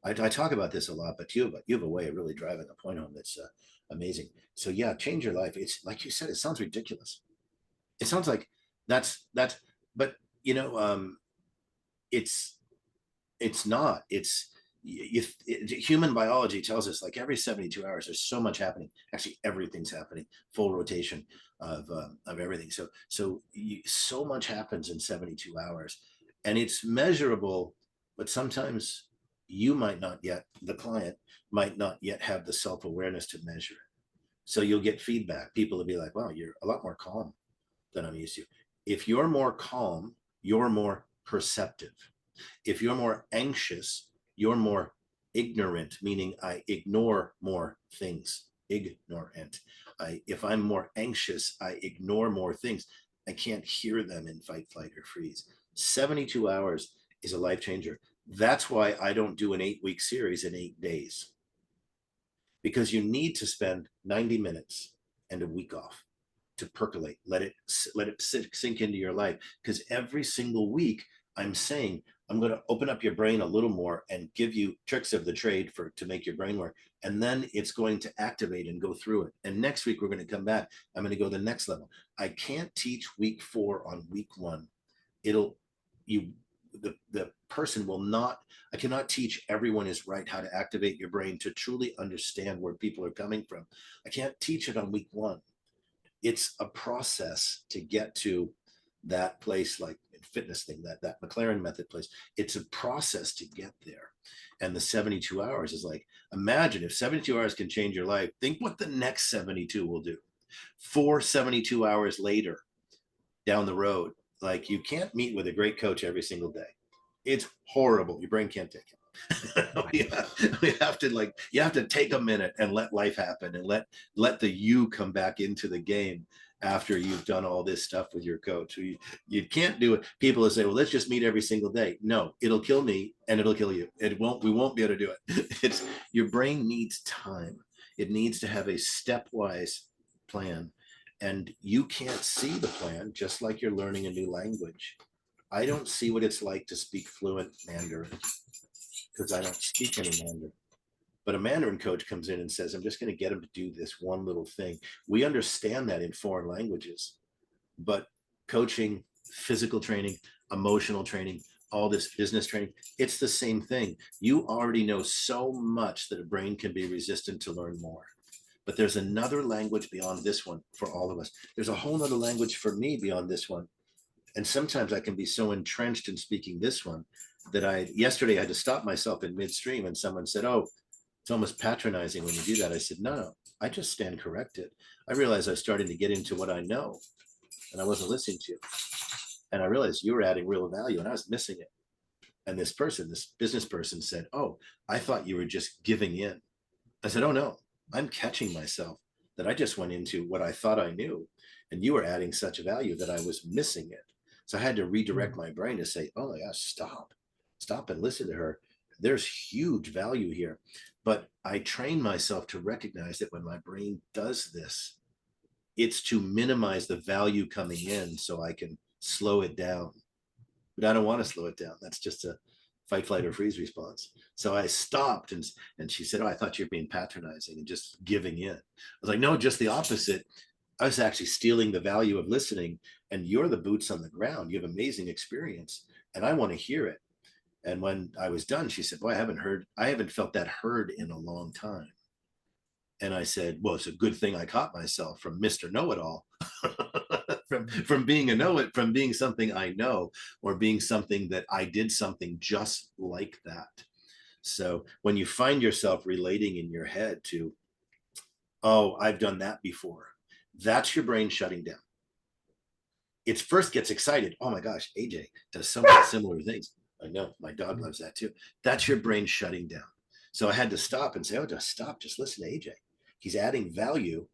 I talk about this a lot, but you have a way of really driving the point home that's amazing. So yeah, change your life. It's like you said, it sounds ridiculous. It sounds like that's, but it's not. Human biology tells us, like, every 72 hours there's so much happening. Actually, everything's happening, full rotation of everything. So much happens in 72 hours, and it's measurable, but sometimes you might not yet, the client might not yet have the self-awareness to measure it. So you'll get feedback. People will be like, wow, you're a lot more calm than I'm used to. If you're more calm, you're more perceptive. If you're more anxious, you're more ignorant, meaning I ignore more things. Ignorant. If I'm more anxious, I ignore more things. I can't hear them in fight, flight, or freeze. 72 hours is a life changer. That's why I don't do an 8-week series in 8 days, because you need to spend 90 minutes and a week off to percolate, let it sink into your life. Because every single week I'm saying, I'm going to open up your brain a little more and give you tricks of the trade to make your brain work. And then it's going to activate and go through it. And next week we're going to come back. I'm going to go to the next level. I can't teach week 4 on week 1. It'll you the person will not. I cannot teach everyone is right how to activate your brain to truly understand where people are coming from. I can't teach it on week 1. It's a process to get to that place, like in fitness thing, that McLaren Method place. It's a process to get there. And the 72 hours is like, imagine if 72 hours can change your life, think what the next 72 will do. 4 72 hours later down the road, like, you can't meet with a great coach every single day. It's horrible. Your brain can't take it. we have to, like, you have to take a minute and let life happen, and let the you come back into the game after you've done all this stuff with your coach. You can't do it. People will say, well, let's just meet every single day. No, it'll kill me and it'll kill you. We won't be able to do it. It's your brain needs time. It needs to have a stepwise plan, and you can't see the plan, just like you're learning a new language. I don't see what it's like to speak fluent Mandarin, because I don't speak any Mandarin. But a Mandarin coach comes in and says, I'm just going to get him to do this one little thing. We understand that in foreign languages, but coaching, physical training, emotional training, all this business training, it's the same thing. You already know so much that a brain can be resistant to learn more. But there's another language beyond this one for all of us. There's a whole other language for me beyond this one. And sometimes I can be so entrenched in speaking this one that yesterday I had to stop myself in midstream, and someone said, oh, it's almost patronizing when you do that. I said, no, I just stand corrected. I realized I was starting to get into what I know and I wasn't listening to you. And I realized you were adding real value and I was missing it. And this business person said, oh, I thought you were just giving in. I said, oh no, I'm catching myself that I just went into what I thought I knew, and you were adding such value that I was missing it. So I had to redirect my brain to say, oh my gosh, stop and listen to her. There's huge value here. But I train myself to recognize that when my brain does this, it's to minimize the value coming in so I can slow it down. But I don't want to slow it down. That's just a fight, flight, or freeze response. So I stopped, and she said, oh, I thought you were being patronizing and just giving in. I was like, no, just the opposite. I was actually stealing the value of listening, and you're the boots on the ground. You have amazing experience, and I want to hear it. And when I was done, she said, boy, I haven't felt that heard in a long time. And I said, well, it's a good thing I caught myself from Mr. Know-It-All, from being from being something I know, or being something that I did something just like that. So when you find yourself relating in your head to, oh, I've done that before, that's your brain shutting down. It first gets excited. Oh my gosh, AJ does so many similar things. I know, my dog loves that too. That's your brain shutting down. So I had to stop and say, oh, just stop, just listen to AJ. He's adding value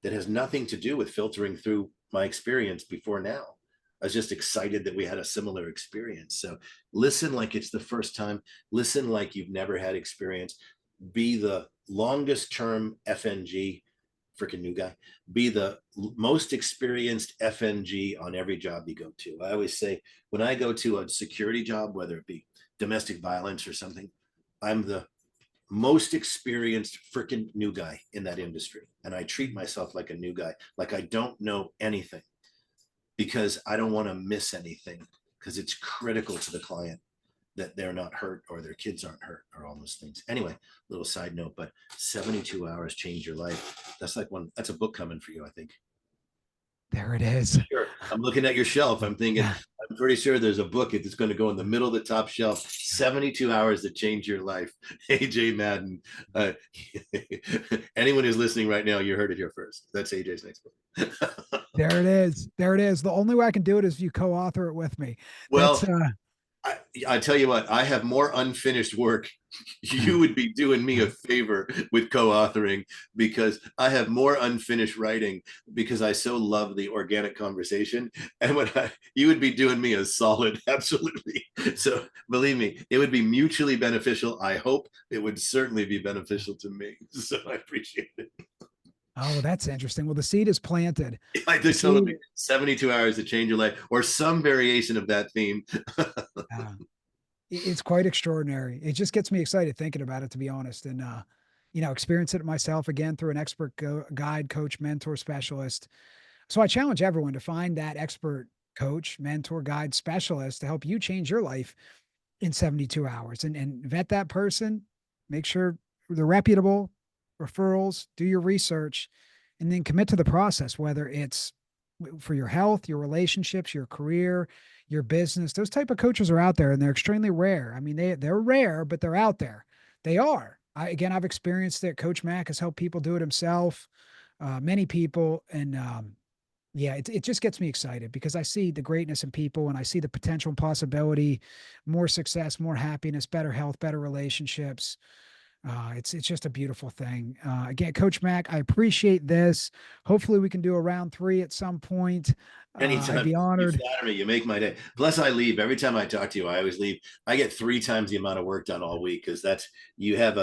that has nothing to do with filtering through my experience before now. I was just excited that we had a similar experience. So listen like it's the first time. Listen like you've never had experience. Be the longest term FNG, freaking new guy. Be the most experienced FNG on every job you go to. I always say when I go to a security job, whether it be domestic violence or something, I'm the most experienced freaking new guy in that industry. And I treat myself like a new guy, like I don't know anything, because I don't want to miss anything, because it's critical to the client that they're not hurt or their kids aren't hurt or all those things. Anyway, little side note, but 72 hours change your life. That's like that's a book coming for you, I think. There it is. Sure. I'm looking at your shelf. I'm thinking, Yeah. I'm pretty sure there's a book that's going to go in the middle of the top shelf. 72 hours that change your life. AJ Madden. Anyone who's listening right now, you heard it here first. That's AJ's next book. There it is. There it is. The only way I can do it is if you co-author it with me. That's Well, I tell you what, I have more unfinished work. You would be doing me a favor with co-authoring, because I have more unfinished writing, because I so love the organic conversation. And you would be doing me a solid, absolutely. So believe me, it would be mutually beneficial. I hope it would certainly be beneficial to me. So I appreciate it. Oh, that's interesting. Well, the seed is planted. I The just told seed, him 72 hours to change your life, or some variation of that theme. uh, it's quite extraordinary. It just gets me excited thinking about it, to be honest. And, experience it myself again through an expert guide, coach, mentor, specialist. So I challenge everyone to find that expert coach, mentor, guide, specialist to help you change your life in 72 hours, and vet that person, make sure they're reputable, referrals, do your research, and then commit to the process, whether it's for your health, your relationships, your career, your business. Those type of coaches are out there, and they're extremely rare. I mean, they're rare, but they're out there. They are. I've experienced it. Coach Mac has helped people do it himself, many people, and yeah, it just gets me excited because I see the greatness in people and I see the potential and possibility, more success, more happiness, better health, better relationships. It's just a beautiful thing. Again, Coach Mac, I appreciate this. Hopefully, we can do a round three at some point. I'd Anytime. be You honored. flatter me. You make my day. Plus, I leave every time I talk to you. I always leave. I get 3 times the amount of work done all week, because you have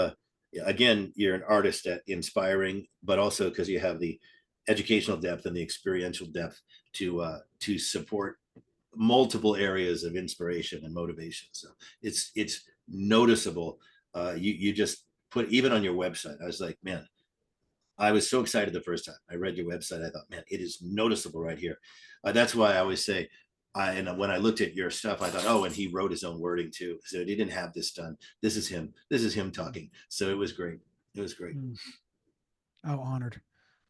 again, you're an artist at inspiring, but also because you have the educational depth and the experiential depth to support multiple areas of inspiration and motivation. So it's noticeable. You just put, even on your website, I was like, man, I was so excited the first time I read your website. I thought, man, it is noticeable right here. That's why I always say, and when I looked at your stuff, I thought, oh, and he wrote his own wording too. So he didn't have this done. This is him. This is him talking. So it was great. It was great. Mm. Oh, honored,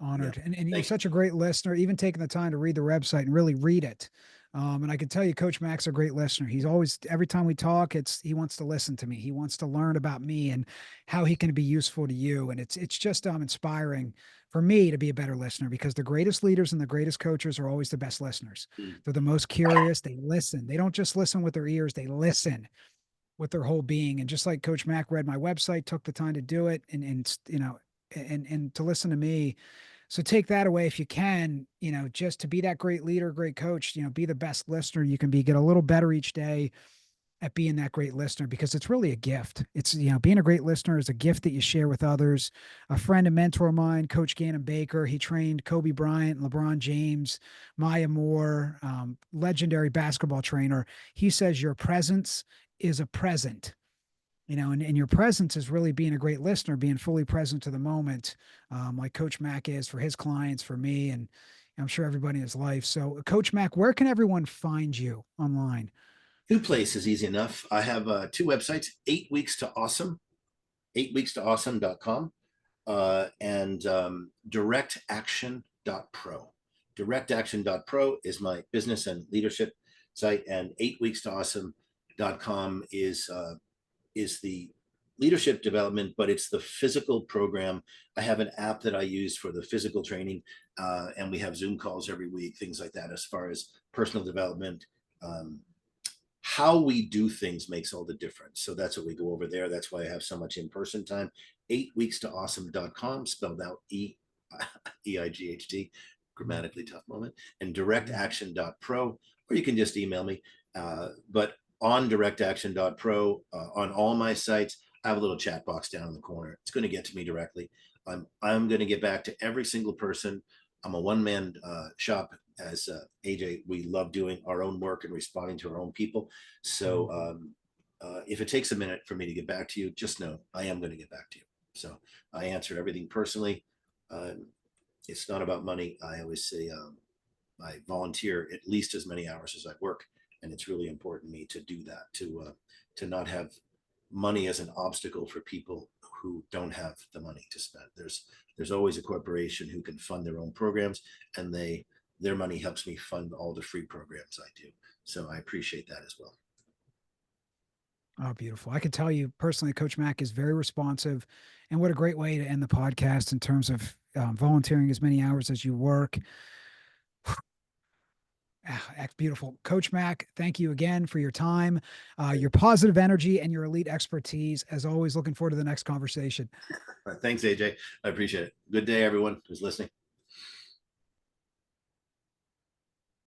Yeah. honored. And you're Thank you. such a great listener, even taking the time to read the website and really read it. And I can tell you, Coach Mac's a great listener. He's always, every time we talk, he wants to listen to me. He wants to learn about me and how he can be useful to you. And it's just inspiring for me to be a better listener, because the greatest leaders and the greatest coaches are always the best listeners. Mm. They're the most curious. They listen. They don't just listen with their ears. They listen with their whole being. And just like Coach Mac read my website, took the time to do it, and to listen to me. So take that away if you can, just to be that great leader, great coach, be the best listener you can be, get a little better each day at being that great listener, because it's really a gift. It's, being a great listener is a gift that you share with others. A friend and mentor of mine, Coach Gannon Baker, he trained Kobe Bryant, LeBron James, Maya Moore, legendary basketball trainer. He says your presence is a present, and your presence is really being a great listener, being fully present to the moment, like Coach Mac is for his clients, for me, and I'm sure everybody in his life. So, Coach Mac, where can everyone find you online? 2 places, easy enough. I have 2 websites: 8 weeks to awesome, 8weeks to awesome.com, and directaction.pro. Directaction.pro is my business and leadership site, and 8weeks to awesome.com is the leadership development, but it's the physical program. I have an app that I use for the physical training, and we have Zoom calls every week, things like that. As far as personal development, um, how we do things makes all the difference. So that's what we go over there. That's why I have so much in-person time. 8weeks to awesome.com, spelled out EIGHT, grammatically tough moment, and directaction.pro. or you can just email me. But on directaction.pro, on all my sites, I have a little chat box down in the corner. It's going to get to me directly. I'm going to get back to every single person. I'm a one-man shop, as AJ. We love doing our own work and responding to our own people. So if it takes a minute for me to get back to you, just know I am going to get back to you. So I answer everything personally. It's not about money. I always say I volunteer at least as many hours as I work, and it's really important to me to do that, to not have money as an obstacle for people who don't have the money to spend. There's always a corporation who can fund their own programs, and their money helps me fund all the free programs I do. So I appreciate that as well. Oh, beautiful. I can tell you personally, Coach Mac is very responsive, and what a great way to end the podcast in terms of volunteering as many hours as you work. That's beautiful. Coach Mac, thank you again for your time, your positive energy, and your elite expertise. As always, looking forward to the next conversation. Thanks, AJ. I appreciate it. Good day, everyone who's listening.